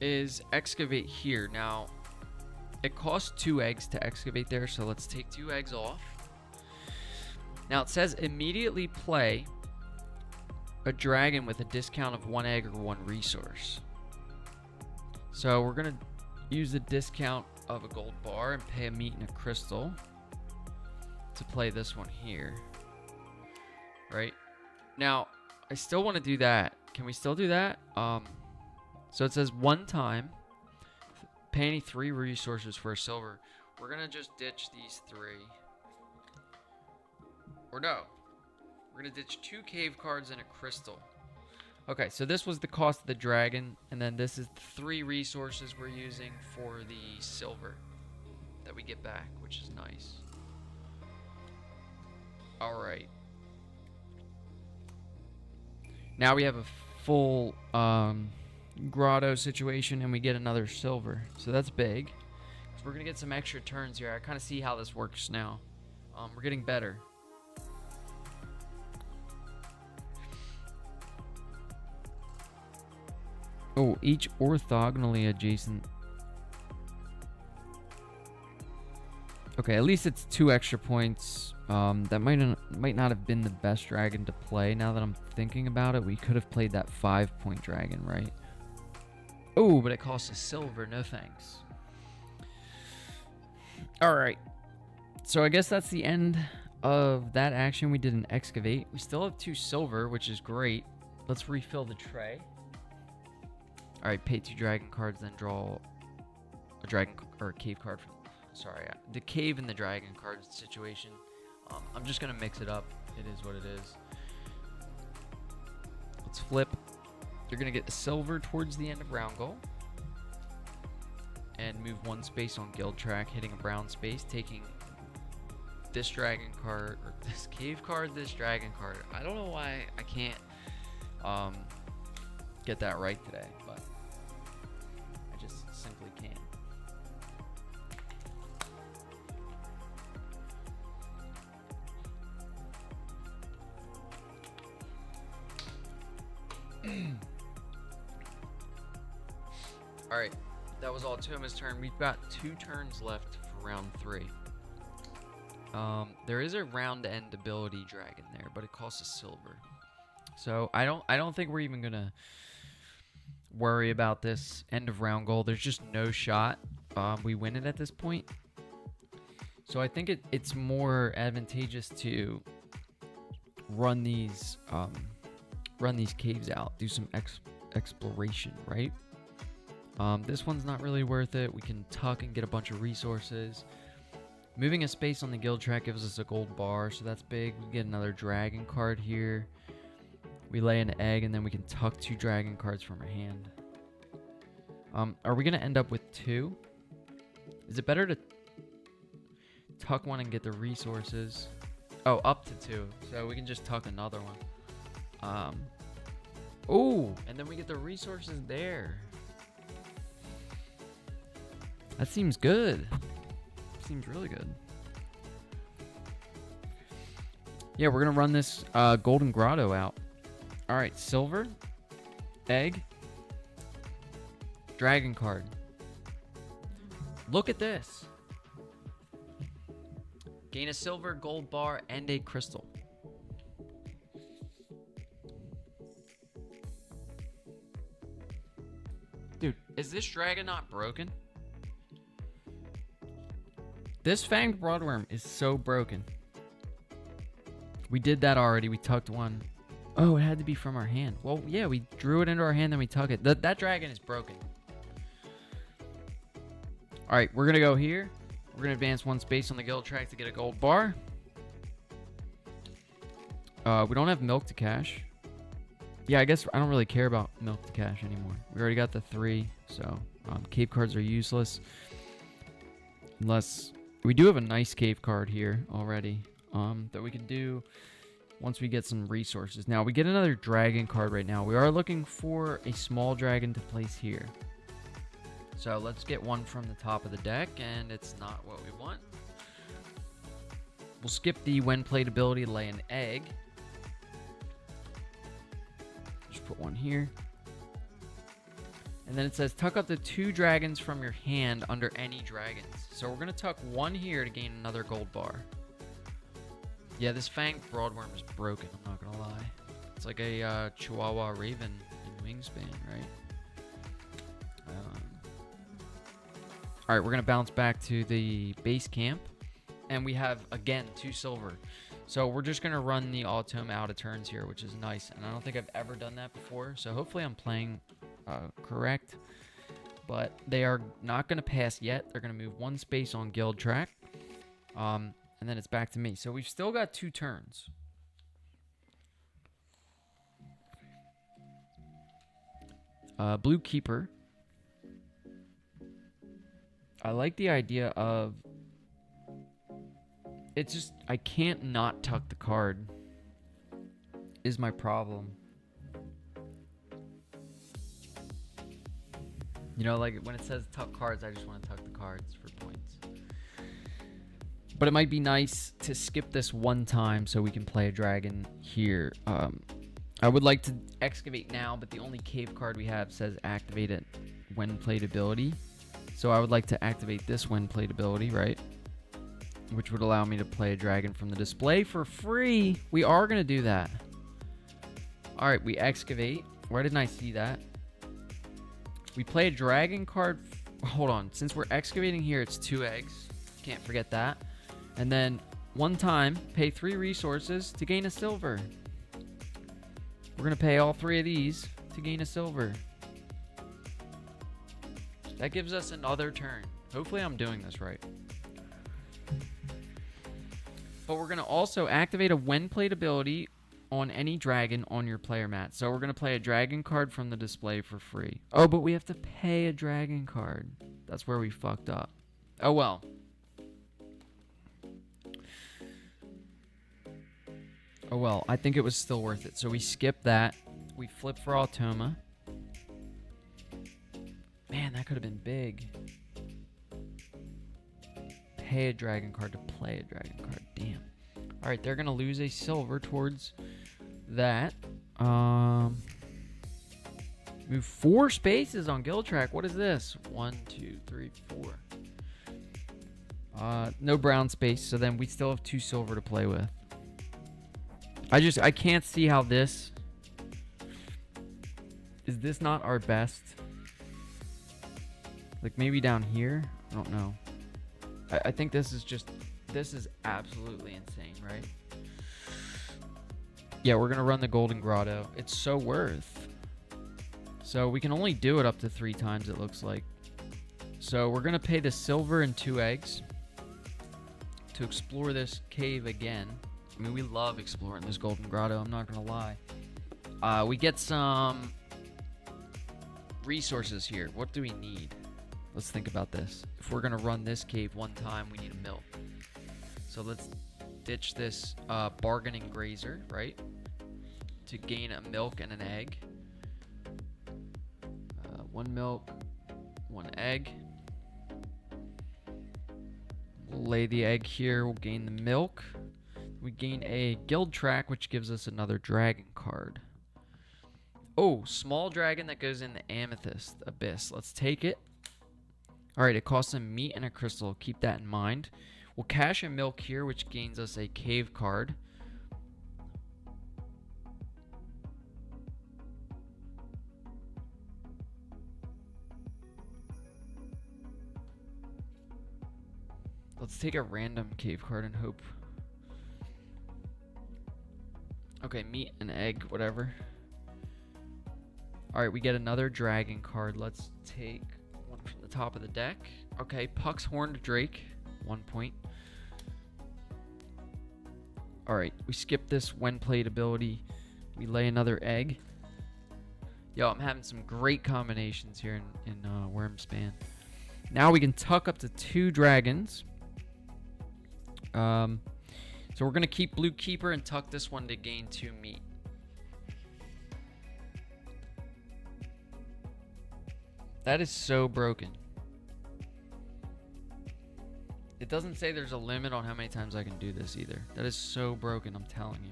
Speaker 1: is excavate here. Now, it costs 2 eggs to excavate there, so let's take 2 eggs off. Now, it says immediately play a dragon with a discount of 1 egg or 1 resource. So we're going to use the discount of a gold bar and pay a meat and a crystal to play this one here. Right? Now, I still want to do that. Can we still do that? So it says 1 time, pay any 3 resources for a silver. We're going to just ditch these 3. Or no. We're going to ditch 2 cave cards and a crystal. Okay, so this was the cost of the dragon. And then this is the 3 resources we're using for the silver that we get back, which is nice. Alright. Now we have a full... grotto situation and we get another silver, so that's big. So we're gonna get some extra turns here. I kind of see how this works now. We're getting better. Oh, each orthogonally adjacent. Okay, at least it's 2 extra points. That might not have been the best dragon to play. Now that I'm thinking about it, we could have played that 5-point dragon, right? Oh, but it costs a silver. No thanks. Alright. So I guess that's the end of that action. We did an excavate. We still have 2 silver, which is great. Let's refill the tray. Alright, pay 2 dragon cards, then draw a dragon or a cave card from... Sorry, the cave and the dragon card situation. I'm just going to mix it up. It is what it is. Let's flip. You're going to get a silver towards the end of round goal. And move 1 space on guild track, hitting a brown space, taking this dragon card, or this cave card, this dragon card. I don't know why I can't get that right today, but I just simply can't. Alright, that was Automa's turn. We've got 2 turns left for round 3. There is a round end ability dragon there, but it costs a silver. So I don't think we're even gonna worry about this end of round goal. There's just no shot we win it at this point. So I think it's more advantageous to run these caves out, do some exploration, right? This one's not really worth it. We can tuck and get a bunch of resources. Moving a space on the guild track gives us a gold bar, so that's big. We get another dragon card here. We lay an egg, and then we can tuck 2 dragon cards from our hand. Are we going to end up with 2? Is it better to tuck one and get the resources? Oh, up to 2. So we can just tuck another one. Oh, and then we get the resources there. That seems good. Seems really good. Yeah, we're going to run this golden grotto out. All right, silver, egg, dragon card. Look at this. Gain a silver, gold bar, and a crystal. Dude, is this dragon not broken? This fanged broadworm is so broken. We did that already. We tucked one. Oh, it had to be from our hand. Well, yeah, we drew it into our hand, then we tuck it. That dragon is broken. All right, we're going to go here. We're going to advance 1 space on the guild track to get a gold bar. We don't have milk to cash. Yeah, I guess I don't really care about milk to cash anymore. We already got the 3, so cave cards are useless. Unless we do have a nice cave card here already that we can do once we get some resources. Now, we get another dragon card right now. We are looking for a small dragon to place here. So let's get one from the top of the deck, and it's not what we want. We'll skip the when played ability to lay an egg. Just put one here. And then it says tuck up to 2 dragons from your hand under any dragons. So we're going to tuck 1 here to gain another gold bar. Yeah, this fanged broadworm is broken, I'm not going to lie. It's like a Chihuahua Raven in Wyrmspan, right? Alright, we're going to bounce back to the base camp. And we have, again, 2 silver. So we're just going to run the Autumn out of turns here, which is nice. And I don't think I've ever done that before. So hopefully I'm playing correct. But they are not going to pass yet. They're going to move 1 space on guild track. And then it's back to me. So we've still got 2 turns. Blue Keeper. I like the idea of... It's just... I can't not tuck the card. Is my problem. You know, like when it says tuck cards, I just want to tuck the cards for points. But it might be nice to skip this 1 time so we can play a dragon here. I would like to excavate now, but the only cave card we have says activate it when played ability. So I would like to activate this when played ability, right? Which would allow me to play a dragon from the display for free. We are going to do that. All right, we excavate. Where didn't I see that? We play a dragon card. Hold on. Since we're excavating here, it's 2 eggs. Can't forget that. And then 1 time, pay 3 resources to gain a silver. We're going to pay all 3 of these to gain a silver. That gives us another turn. Hopefully I'm doing this right. But we're going to also activate a when played ability on any dragon on your player mat. So we're going to play a dragon card from the display for free. Oh, but we have to pay a dragon card. That's where we fucked up. Oh, well. Oh, well. I think it was still worth it. So we skip that. We flip for Automa. Man, that could have been big. Pay a dragon card to play a dragon card. Damn. All right, they're going to lose a silver towards that. Move 4 spaces on guild track. What is this? 1, 2, 3, 4. No brown space, so then we still have 2 silver to play with. I can't see how this... Is this not our best? Like maybe down here? I don't know. I think this is absolutely insane, right? Yeah, we're gonna run the Golden Grotto. It's so worth. So we can only do it up to 3 times, it looks like. So we're gonna pay the silver and 2 eggs to explore this cave again. I mean, we love exploring this Golden Grotto, I'm not gonna lie. We get some resources here. What do we need? Let's think about this. If we're gonna run this cave 1 time, we need a milk. So let's ditch this bargaining grazer, right? To gain a milk and an egg. 1 milk, 1 egg. We'll lay the egg here, we'll gain the milk. We gain a guild track, which gives us another dragon card. Oh, small dragon that goes in the amethyst abyss. Let's take it. Alright, it costs a meat and a crystal. Keep that in mind. We'll cash a milk here, which gains us a cave card. Let's take a random cave card and hope. Okay, meat and egg, whatever. Alright, we get another dragon card. Let's take one from the top of the deck. Okay, Puck's Horned Drake. 1 point. Alright, we skip this when played ability. We lay another egg. Yo, I'm having some great combinations here in Wyrmspan. Now we can tuck up to 2 dragons. So we're going to keep Blue Keeper and tuck this one to gain 2 meat. That is so broken. It doesn't say there's a limit on how many times I can do this either. That is so broken, I'm telling you.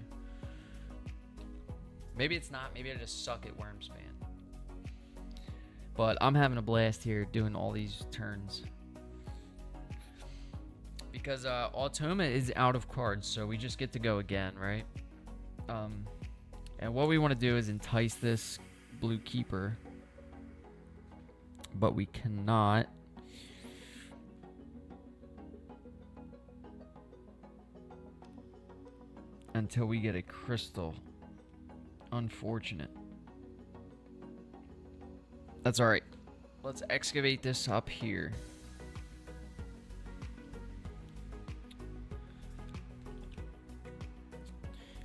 Speaker 1: Maybe it's not. Maybe I just suck at Wyrmspan. But I'm having a blast here doing all these turns. Because Automa is out of cards, so we just get to go again, right? And what we want to do is entice this Blue Keeper. But we cannot. Until we get a crystal. Unfortunate. That's alright. Let's excavate this up here.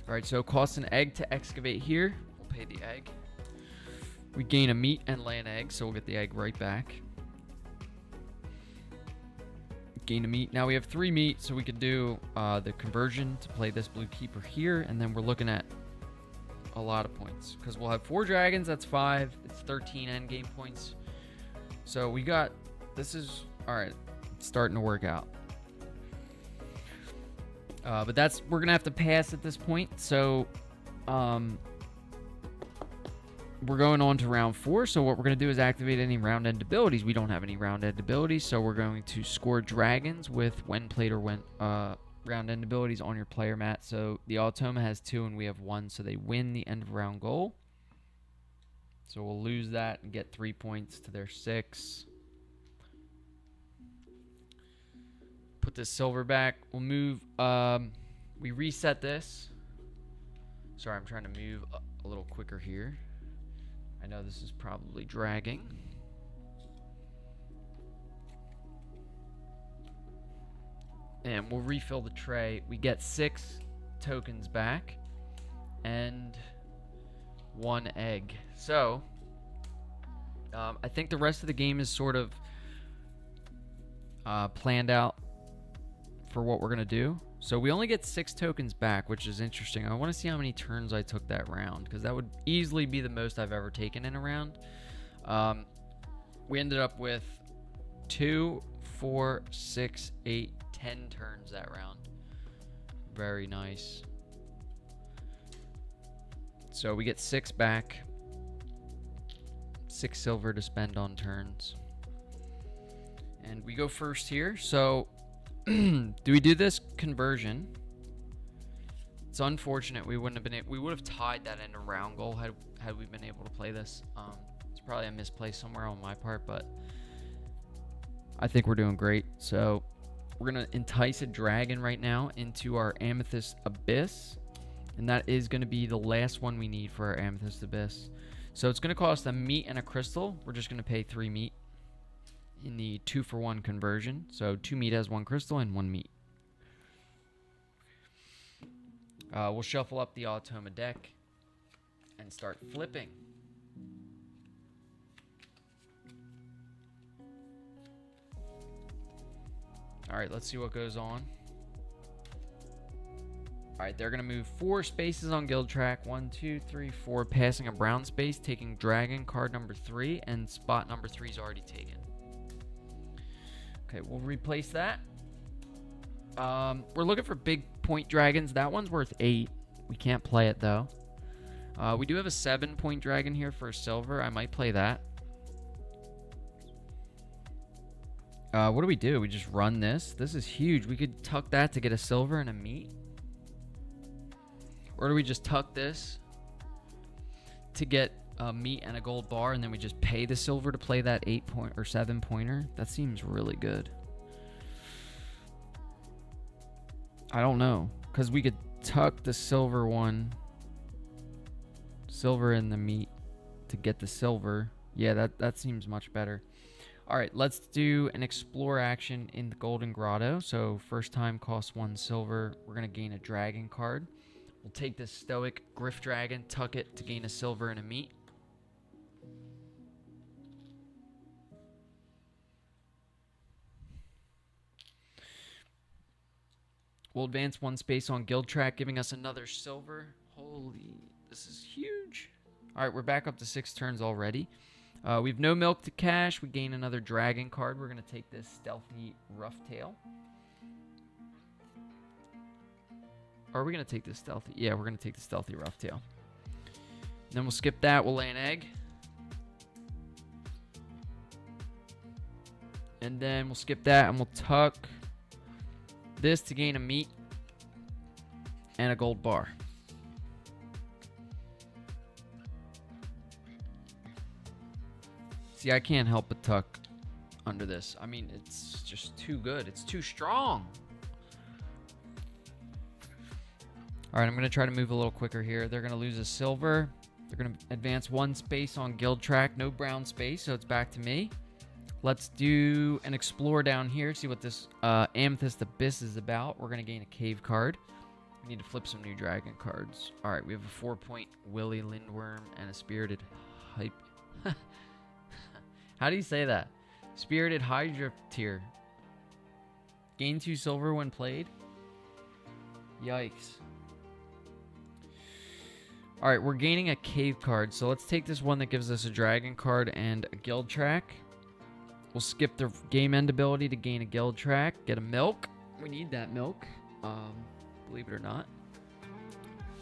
Speaker 1: Alright, so it costs an egg to excavate here. We'll pay the egg. We gain a meat and lay an egg, so we'll get the egg right back. Gain a meat. Now we have 3 meat, so we could do the conversion to play this Blue Keeper here, and then we're looking at a lot of points. Because we'll have 4 dragons, that's 5. It's 13 endgame points. So we got... This is... Alright, it's starting to work out. But that's... We're going to have to pass at this point, so... We're going on to round 4, so what we're going to do is activate any round end abilities. We don't have any round end abilities, so we're going to score dragons with when played or when round end abilities on your player mat. So the Automa has 2 and we have 1, so they win the end of round goal. So we'll lose that and get 3 points to their 6. Put this silver back. We'll move. We reset this. Sorry, I'm trying to move a little quicker here. I know this is probably dragging. And we'll refill the tray. We get 6 tokens back and 1 egg. So, I think the rest of the game is sort of planned out for what we're going to do. So we only get 6 tokens back, which is interesting. I want to see how many turns I took that round, because that would easily be the most I've ever taken in a round. We ended up with 2, 4, 6, 8, 10 turns that round. Very nice. So we get 6 back. 6 silver to spend on turns. And we go first here. So... do we do this conversion? It's unfortunate we wouldn't have been we would have tied that into round goal had we been able to play this. It's probably a misplay somewhere on my part, but I think we're doing great. So we're going to entice a dragon right now into our Amethyst Abyss. And that is going to be the last one we need for our Amethyst Abyss. So it's going to cost a meat and a crystal. We're just going to pay 3 meat in the 2-for-1 conversion. So 2 meat has 1 crystal and 1 meat. We'll shuffle up the Automa deck and start flipping. Alright, let's see what goes on. Alright, they're going to move 4 spaces on guild track. 1, 2, 3, 4. Passing a brown space, taking dragon card number 3, and spot number 3 is already taken. Okay, we'll replace that. We're looking for big point dragons. That one's worth 8. We can't play it, though. We do have a 7-point dragon here for silver. I might play that. What do? We just run this. This is huge. We could tuck that to get a silver and a meat. Or do we just tuck this to get a meat and a gold bar, and then we just pay the silver to play that 8-point or 7-pointer? That seems really good. I don't know, because we could tuck the silver one, silver in the meat to get the silver. Yeah, that seems much better. All right, let's do an explore action in the Golden Grotto. So first time costs 1 silver. We're going to gain a dragon card. We'll take this Stoic Griff Dragon, tuck it to gain a silver and a meat. We'll advance 1 space on guild track, giving us another silver. Holy, this is huge. All right, we're back up to 6 turns already. We have no milk to cash. We gain another dragon card. We're going to take this Stealthy Roughtail. Are we going to take this Stealthy? Yeah, we're going to take the Stealthy Roughtail. Then we'll skip that. We'll lay an egg. And then we'll skip that and we'll tuck this to gain a meat and a gold bar. See, I can't help but tuck under this. I mean, it's just too good. It's too strong. All right, I'm going to try to move a little quicker here. They're going to lose a silver. They're going to advance 1 space on guild track. No brown space, so it's back to me. Let's do an explore down here, see what this Amethyst Abyss is about. We're going to gain a cave card. We need to flip some new dragon cards. All right, we have a 4-point Willy Lindworm and a Spirited Hype. How do you say that? Spirited Hydra tier. Gain 2 silver when played. Yikes. All right, we're gaining a cave card. So let's take this one that gives us a dragon card and a guild track. We'll skip the game end ability to gain a guild track. Get a milk. We need that milk. Believe it or not.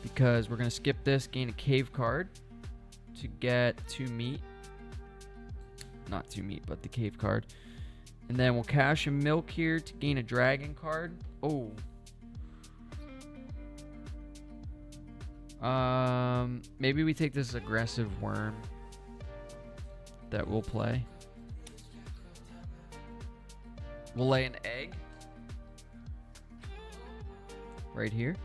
Speaker 1: Because we're going to skip this, gain a cave card to get 2 meat. Not 2 meat, but the cave card. And then we'll cash a milk here to gain a dragon card. Oh. Maybe we take this aggressive worm that we'll play. We'll lay an egg right here.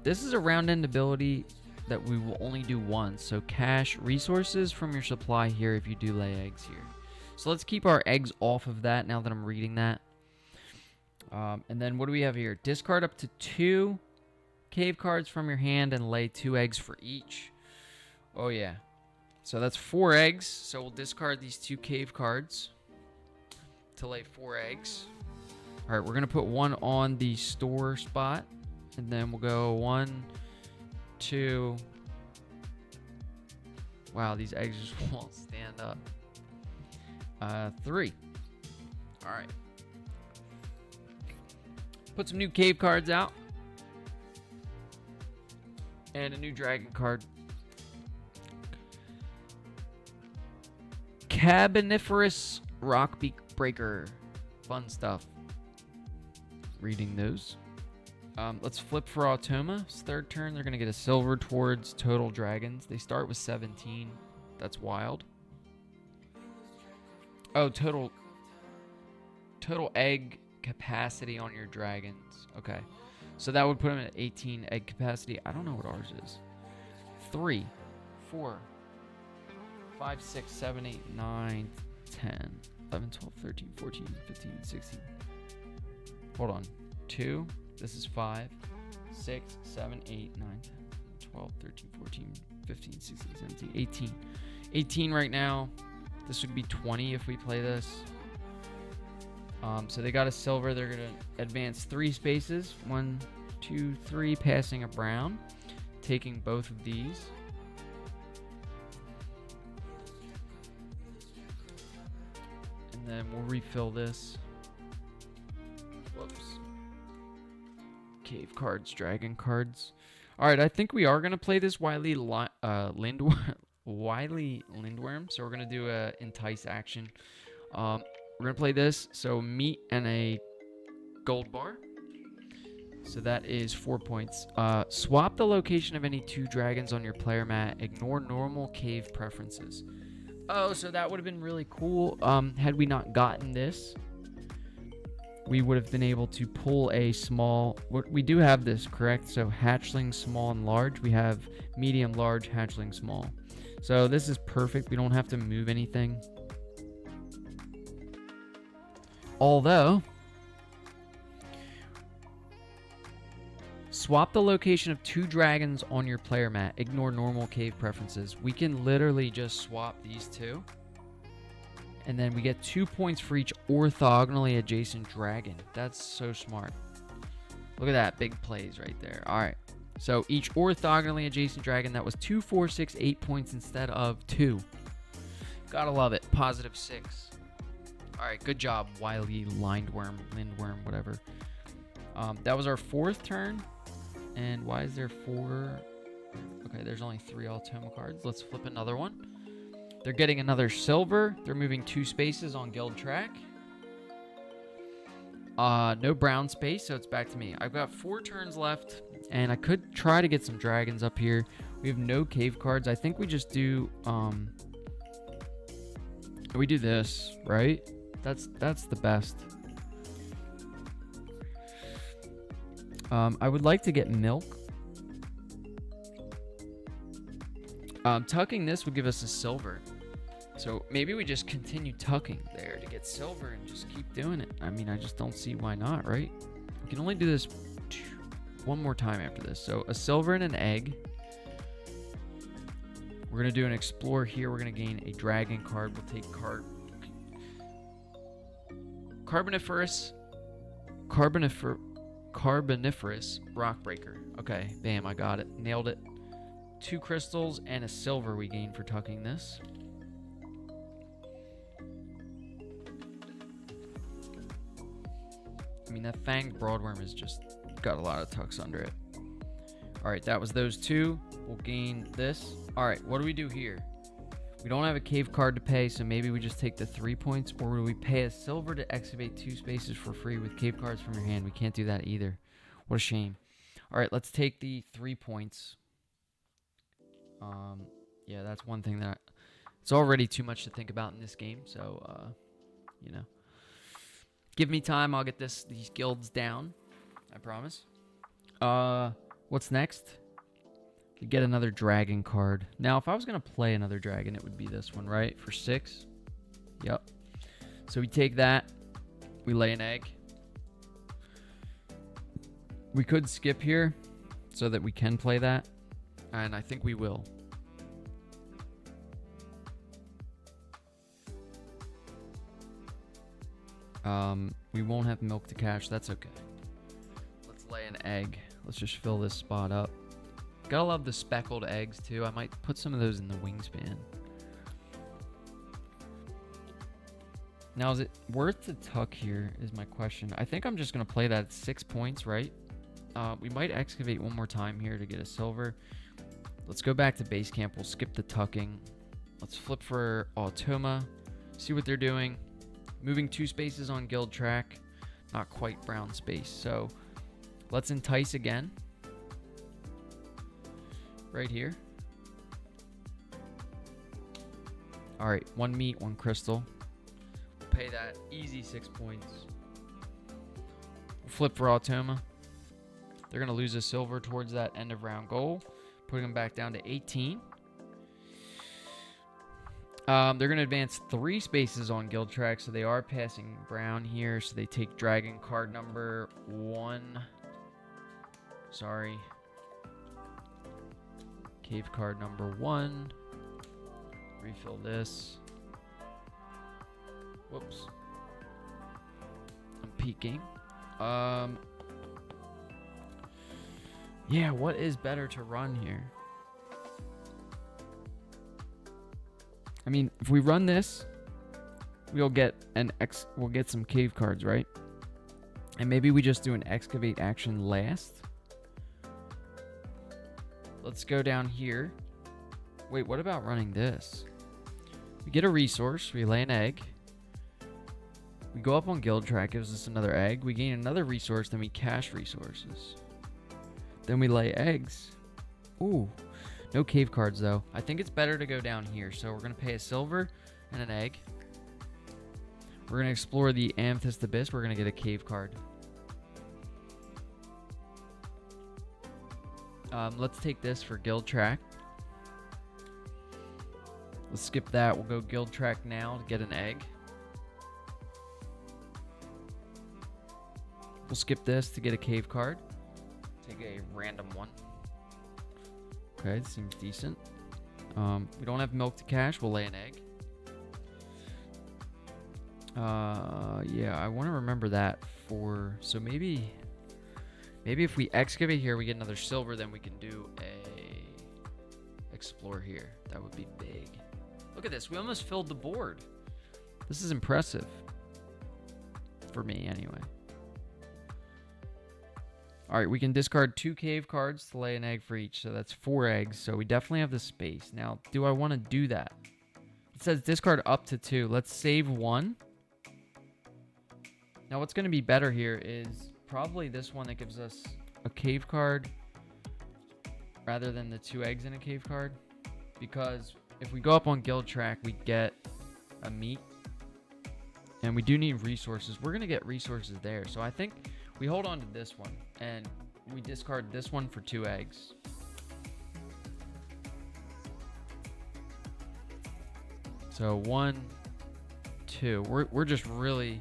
Speaker 1: This is a round end ability that we will only do once. So cash resources from your supply here if you do lay eggs here. So let's keep our eggs off of that now that I'm reading that. And then what do we have here? Discard up to 2 cave cards from your hand and lay 2 eggs for each. Oh yeah. So that's 4 eggs. So we'll discard these 2 cave cards to lay 4 eggs. All right, we're going to put 1 on the store spot. And then we'll go 1, 2. Wow, these eggs just won't stand up. 3. All right. Put some new cave cards out. And a new dragon card. Cabiniferous Rock Breaker. Fun stuff. Reading those. Let's flip for Automa. It's 3rd turn. They're going to get a silver towards total dragons. They start with 17. That's wild. Oh, total. total egg capacity on your dragons. Okay. So that would put them at 18 egg capacity. I don't know what ours is. 3, 4, 5, 6, 7, 8, 9, 10, 11, 12, 13, 14, 15, 16. Hold on. 2. This is 5, 6, 7, 8, 9, 10, 12, 13, 14, 15, 16, 17, 18. 18 right now. This would be 20 if we play this. So they got a silver. They're going to advance 3 spaces. 1, 2, 3, passing a brown. Taking both of these. And then we'll refill this. Whoops. Cave cards, dragon cards. All right, I think we are going to play this Wily Lindworm. So we're going to do a entice action. We're going to play this. So meat and a gold bar. So that is 4 points. Swap the location of any 2 dragons on your player mat. Ignore normal cave preferences. Oh, so that would have been really cool. Had we not gotten this, we would have been able to pull a small... We do have this, correct? So hatchling, small, and large. We have medium, large, hatchling, small. So this is perfect. We don't have to move anything. Although, swap the location of 2 dragons on your player mat. Ignore normal cave preferences. We can literally just swap these 2. And then we get 2 points for each orthogonally adjacent dragon. That's so smart. Look at that. Big plays right there. All right. So each orthogonally adjacent dragon, that was 2, 4, 6, 8 points instead of 2. Gotta love it. Positive 6. All right. Good job, Wily Lindworm, whatever. That was our 4th turn. And why is there 4? Okay, there's only 3 Automa cards. Let's flip another one. They're getting another silver. They're moving 2 spaces on guild track. No brown space, so it's back to me. I've got 4 turns left, and I could try to get some dragons up here. We have no cave cards. I think we just do we do this, right? That's the best. I would like to get milk. Tucking this would give us a silver. So maybe we just continue tucking there to get silver and just keep doing it. I mean, I just don't see why not, right? We can only do this one more time after this. So a silver and an egg. We're going to do an explore here. We're going to gain a dragon card. We'll take Carboniferous rock breaker. Okay, bam, I got it. Nailed it. 2 crystals and a silver we gain for tucking this. I mean, that fanged broadworm has just got a lot of tucks under it. All right, that was those 2. We'll gain this. All right, what do we do here? We don't have a cave card to pay, so maybe we just take the 3 points, or do we pay a silver to excavate 2 spaces for free with cave cards from your hand? We can't do that either. What a shame. All right, let's take the 3 points. Yeah, that's one thing that it's already too much to think about in this game. So, you know, give me time. I'll get these guilds down. I promise. What's next? We get another dragon card. Now, if I was gonna play another dragon, it would be this one, right? For 6. Yep. So we take that. We lay an egg. We could skip here so that we can play that, and I think we will. We won't have milk to cash. That's okay. Let's lay an egg. Let's just fill this spot up. Gotta love the speckled eggs too. I might put some of those in the wingspan. Now, is it worth the tuck here is my question. I think I'm just gonna play that at 6 points, right? We might excavate one more time here to get a silver. Let's go back to base camp. We'll skip the tucking. Let's flip for Automa. See what they're doing. Moving 2 spaces on guild track. Not quite brown space. So let's entice again. Right here. All right, 1 meat, 1 crystal. We'll pay that easy 6 points. flip for Automa. They're going to lose a silver towards that end of round goal, putting them back down to 18. They're going to advance 3 spaces on guild track, so they are passing brown here. So they take dragon card number 1. Sorry. Cave card number 1. Refill this. Whoops. I'm peeking. Yeah, what is better to run here? I mean, if we run this, we'll get some cave cards, right? And maybe we just do an excavate action last. Let's go down here. Wait, what about running this? We get a resource, we lay an egg. We go up on guild track, gives us another egg. We gain another resource, then we cache resources. Then we lay eggs. Ooh. No cave cards, though. I think it's better to go down here. So we're going to pay a silver and an egg. We're going to explore the Amethyst Abyss. We're going to get a cave card. Let's take this for guild track. Let's skip that. We'll go guild track now to get an egg. We'll skip this to get a cave card. Take a random one. Okay, seems decent. We don't have milk to cash. We'll lay an egg. Yeah, I want to remember that for... So maybe if we excavate here, we get another silver, then we can do a explore here. That would be big. Look at this. We almost filled the board. This is impressive. For me, anyway. All right, we can discard 2 cave cards to lay an egg for each, so that's 4 eggs. So we definitely have the space. Now, do I want to do that? It says discard up to 2. Let's save 1. Now, what's going to be better here is probably this one that gives us a cave card rather than the 2 eggs in a cave card. Because if we go up on guild track, we get a meat. And we do need resources. We're going to get resources there. So I think we hold on to this one. And we discard this one for 2 eggs. So 1, 2. We're just really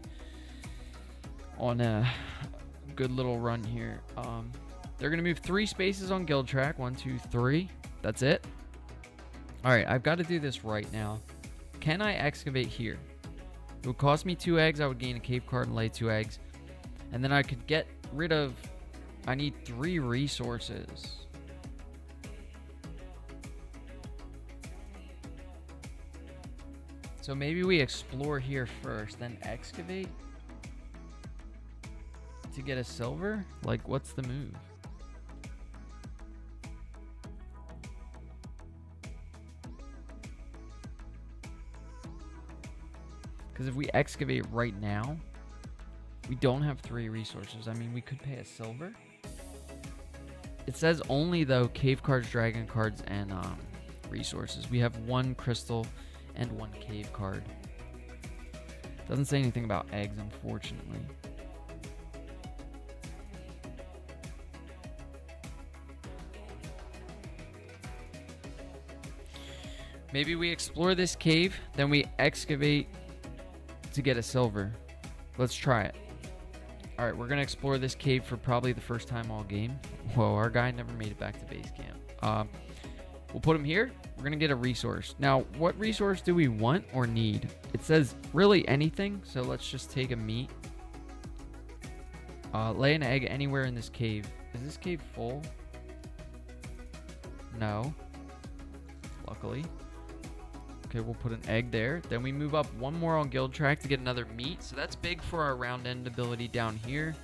Speaker 1: on a good little run here. They're going to move 3 spaces on guild track. 1, 2, 3. That's it. All right, I've got to do this right now. Can I excavate here? It would cost me 2 eggs. I would gain a cave card and lay 2 eggs. And then I could get rid of... I need 3 resources. So maybe we explore here first, then excavate to get a silver? Like, what's the move? Because if we excavate right now, we don't have 3 resources. I mean, we could pay a silver. It says only, though, cave cards, dragon cards, and resources. We have 1 crystal and 1 cave card. Doesn't say anything about eggs, unfortunately. Maybe we explore this cave, then we excavate to get a silver. Let's try it. All right, we're going to explore this cave for probably the first time all game. Whoa, our guy never made it back to base camp. We'll put him here. We're going to get a resource. Now, what resource do we want or need? It says really anything, so let's just take a meat. Lay an egg anywhere in this cave. Is this cave full? No. Luckily. Okay, we'll put an egg there. Then we move up 1 more on guild track to get another meat. So that's big for our round end ability down here.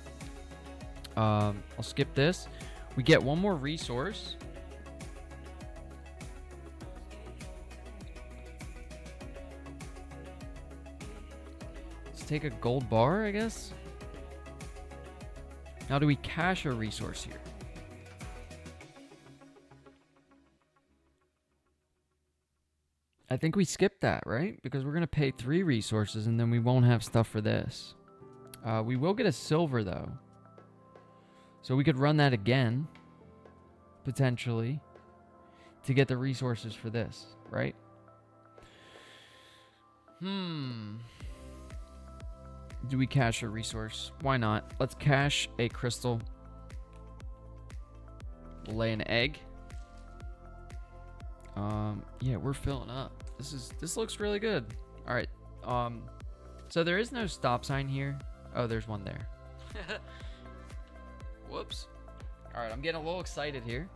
Speaker 1: I'll skip this. We get 1 more resource. Let's take a gold bar, I guess. Now, do we cache a resource here? I think we skipped that, right? Because we're going to pay 3 resources and then we won't have stuff for this. We will get a silver, though. So we could run that again, potentially, to get the resources for this, right? Do we cache a resource? Why not? Let's cache a crystal. We'll lay an egg. Yeah, we're filling up. This looks really good. All right. So there is no stop sign here. Oh, there's one there. Whoops. All right, I'm getting a little excited here.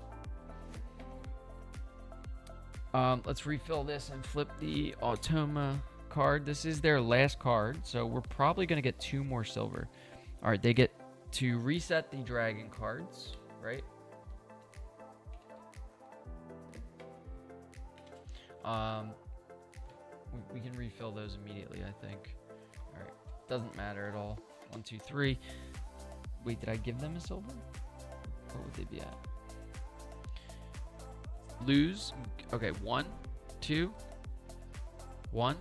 Speaker 1: Let's refill this and flip the Automa card. This is their last card, so we're probably going to get 2 more silver. All right, they get to reset the dragon cards, right? We can refill those immediately, I think. All right, doesn't matter at all. 1, 2, 3. Wait, did I give them a silver? What would they be at? Lose. Okay, 1, 2, 1,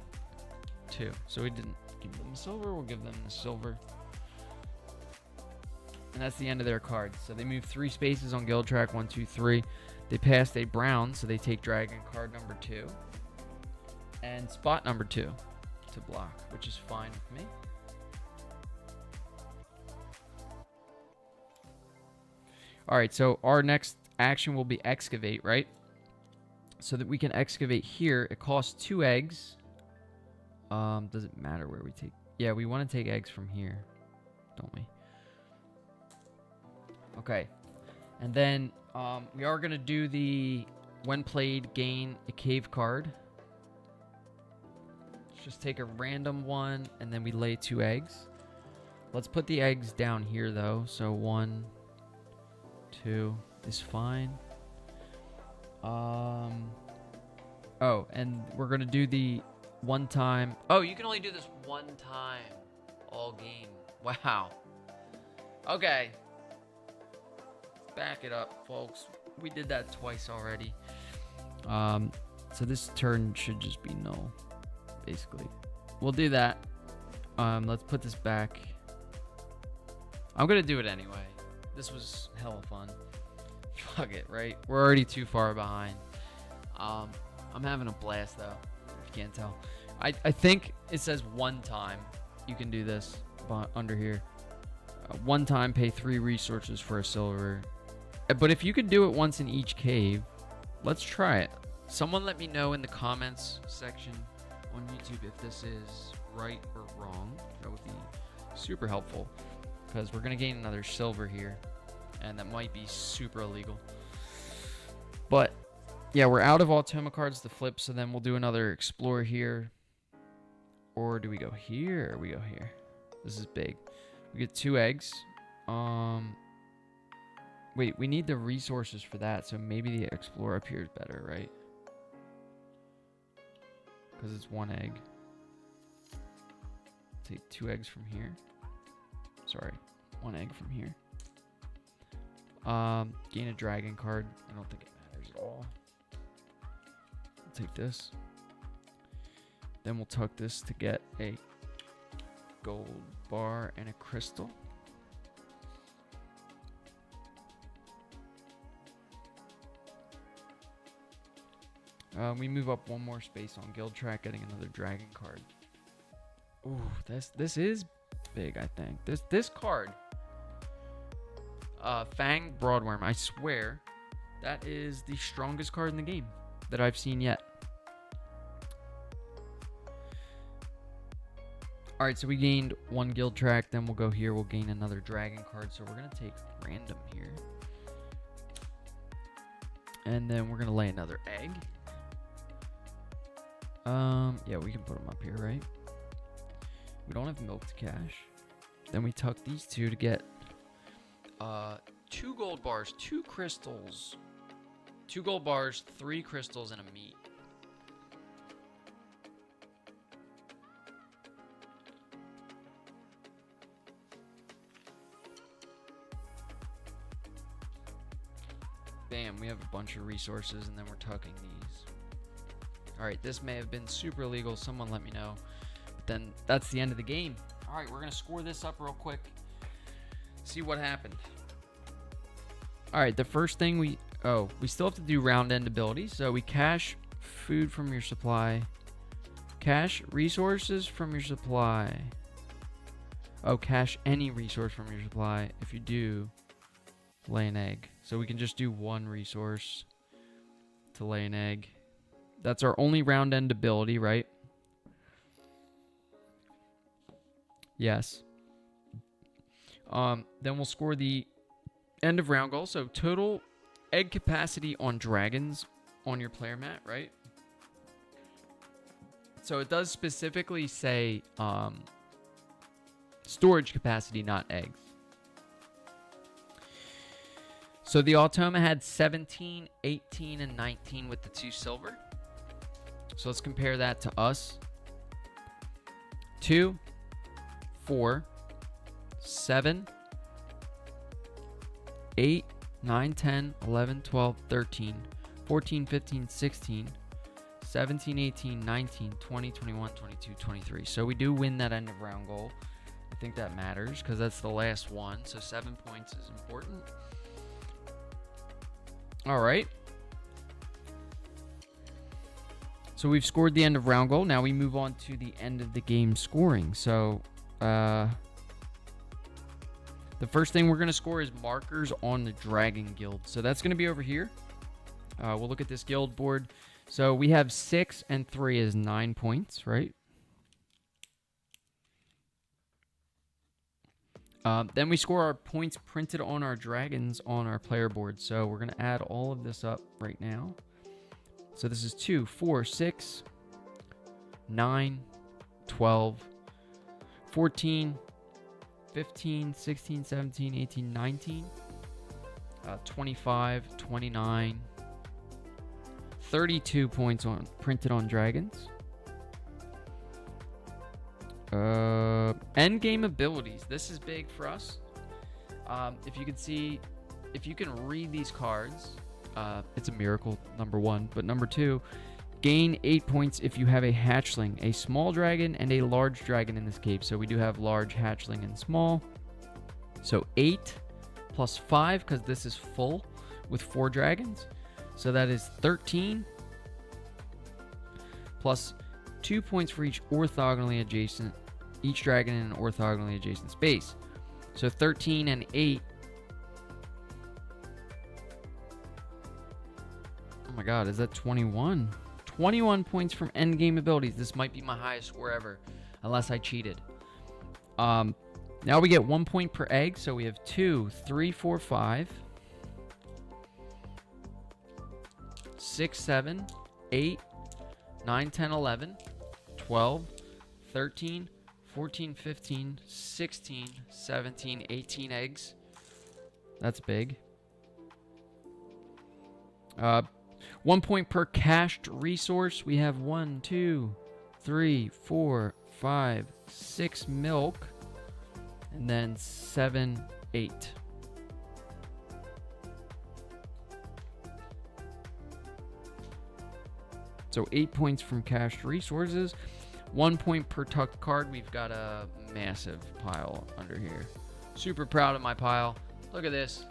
Speaker 1: 2. So we didn't give them silver. We'll give them the silver. And that's the end of their cards. So they move 3 spaces on guild track. 1, 2, 3. They passed a brown, so they take dragon card number 2 and spot number 2 to block, which is fine with me. All right, so our next action will be excavate, right? So that we can excavate here. It costs 2 eggs. Does it matter where we take? Yeah, we want to take eggs from here, don't we? Okay. And then we are going to do the when played gain a cave card. Let's just take a random one and then we lay 2 eggs. Let's put the eggs down here though. So 1, 2 is fine. Oh, and we're going to do the one time. Oh, you can only do this one time all game. Wow. Okay. Back it up, folks. We did that twice already. So this turn should just be null, basically. We'll do that. Let's put this back. I'm gonna do it anyway. This was hella fun. Fuck it, right? We're already too far behind. I'm having a blast though, if you can't tell. I think it says one time you can do this under here. One time pay 3 resources for a silver. But if you could do it once in each cave, let's try it. Someone let me know in the comments section on YouTube if this is right or wrong. That would be super helpful because we're going to gain another silver here, and that might be super illegal. But yeah, we're out of Automa cards to flip, so then we'll do another explore here. Or do we go here or we go here? This is big. We get 2 eggs. Wait, we need the resources for that, so maybe the explore up here is better, right? Because it's 1 egg. Take 2 eggs from here. Sorry, 1 egg from here. Gain a dragon card. I don't think it matters at all. I'll take this. Then we'll tuck this to get a gold bar and a crystal. We move up 1 more space on guild track, getting another dragon card. Ooh, this is big, I think. This card, Fang Broadworm, I swear, that is the strongest card in the game that I've seen yet. All right, so we gained 1 guild track. Then we'll go here. We'll gain another dragon card. So we're gonna take random here, and then we're gonna lay another egg. Yeah, we can put them up here, right? We don't have milk to cash. Then we tuck these 2 to get 2 gold bars, 2 crystals, 2 gold bars, 3 crystals, and a meat. Bam, we have a bunch of resources, and then we're tucking these. Alright, this may have been super illegal. Someone let me know. But then that's the end of the game. Alright, we're going to score this up real quick. See what happened. All right, the first thing we still have to do round end abilities. So we cache food from your supply. Cache resources from your supply. Oh, cache any resource from your supply. If you do, lay an egg. So we can just do one resource to lay an egg. That's our only round end ability, right? Yes. Then we'll score the end of round goal. So total egg capacity on dragons on your player mat, right? So it does specifically say storage capacity, not eggs. So the Automa had 17, 18, and 19 with the 2 silver. So let's compare that to us. 2, 4, 7, 8, 9, 10, 11, 12, 13, 14, 15, 16, 17, 18, 19, 20, 21, 22, 23. So we do win that end of round goal. I think that matters because that's the last one. So 7 points is important. All right. So we've scored the end of round goal. Now we move on to the end of the game scoring. So the first thing we're going to score is markers on the Dragon Guild. So that's going to be over here. We'll look at this guild board. So we have 6 and 3 is 9 points, right? Then we score our points printed on our dragons on our player board. So we're going to add all of this up right now. So this is 2, 4, 6, 9, 12, 14, 15, 16, 17, 18, 19, 25, 29, 32 points on printed on dragons. End game abilities. This is big for us. If you can see, if you can read these cards, it's a miracle, number 1. But number 2, gain 8 points if you have a hatchling, a small dragon, and a large dragon in this cave. So we do have large, hatchling, and small. So 8 plus 5, because this is full with 4 dragons. So that is 13 plus 2 points for each orthogonally adjacent, each dragon in an orthogonally adjacent space. So 13 and 8. Oh my god, is that 21? 21 points from endgame abilities. This might be my highest score ever, unless I cheated. Now we get 1 point per egg, so we have 2, 3, 4, 5, 6, 7, 8, 9, 10, 11, 12, 13, 14, 15, 16, 17, 18 eggs. That's big. 1 point per cached resource. We have 1, 2, 3, 4, 5, 6 milk. And then 7, 8. So 8 points from cached resources. 1 point per tucked card. We've got a massive pile under here. Super proud of my pile. Look at this.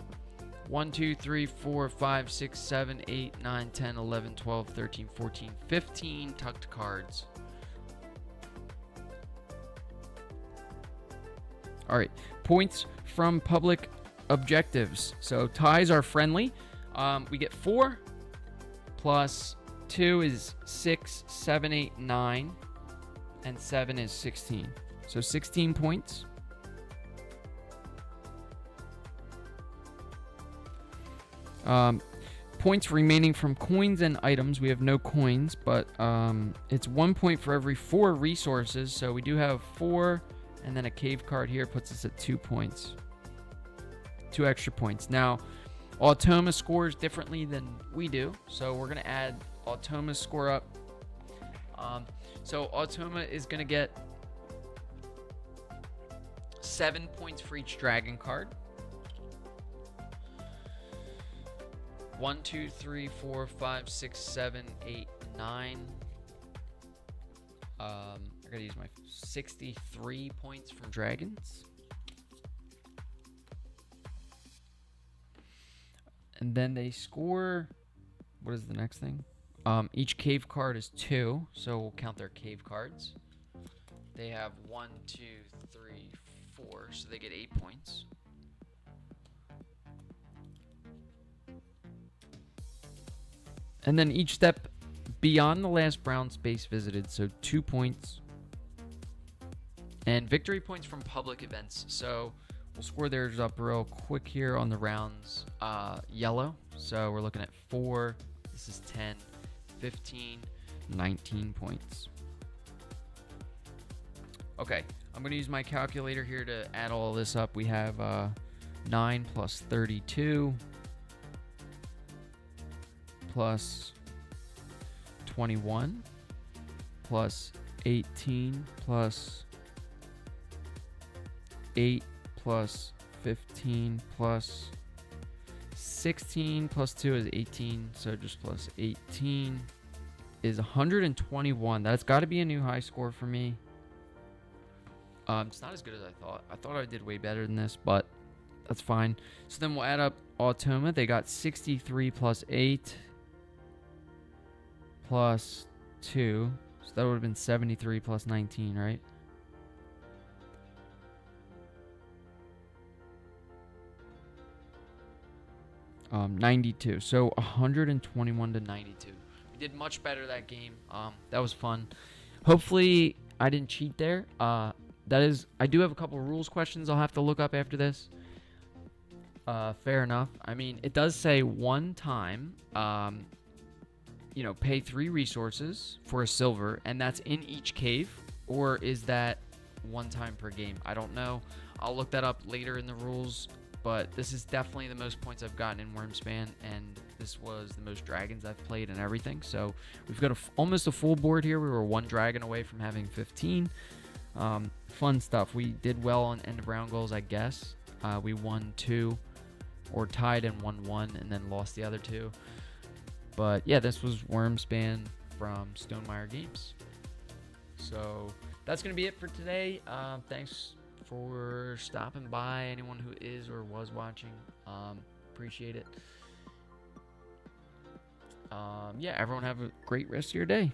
Speaker 1: 1, 2, 3, 4, 5, 6, 7, 8, 9, 10, 11, 12, 13, 14, 15 tucked cards. All right, points from public objectives. So ties are friendly. We get 4 plus 2 is 6, 7, 8, 9, and 7 is 16. So 16 points. Points remaining from coins and items. We have no coins, but it's 1 point for every 4 resources. So we do have 4, and then a cave card here puts us at 2 points. 2 extra points. Now, Automa scores differently than we do, so we're going to add Automa's score up. So Automa is going to get 7 points for each dragon card. 1, 2, 3, 4, 5, 6, 7, 8, 9. I gotta use my 63 points from dragons. And then they score. What is the next thing? Each cave card is 2, so we'll count their cave cards. They have 1, 2, 3, 4, so they get 8 points. And then each step beyond the last brown space visited, so 2 points. And victory points from public events. So we'll score theirs up real quick here on the rounds. Yellow, so we're looking at 4. This is 10, 15, 19 points. Okay, I'm going to use my calculator here to add all this up. We have 9 plus 32 plus 21 plus 18 plus 8 plus 15 plus 16 plus 2 is 18, so just plus 18 is 121. That's got to be a new high score for me. It's not as good as I thought. I thought I did way better than this, but that's fine. So then we'll add up Automa. They got 63 plus 8 plus 2. So that would have been 73 plus 19, right? Um, 92. So 121 to 92. We did much better that game. That was fun. Hopefully I didn't cheat there. I do have a couple rules questions I'll have to look up after this. Fair enough. I mean, it does say one time, pay 3 resources for a silver, and that's in each cave, or is that one time per game? I don't know. I'll look that up later in the rules, but this is definitely the most points I've gotten in Wyrmspan, and this was the most dragons I've played and everything. So we've got almost a full board here. We were 1 dragon away from having 15. Fun stuff. We did well on end of round goals, I guess. We won 2, or tied and won 1, and then lost the other 2. But yeah, this was Wyrmspan from Stonemaier Games. So that's going to be it for today. Thanks for stopping by, anyone who is or was watching. Appreciate it. Yeah, everyone have a great rest of your day.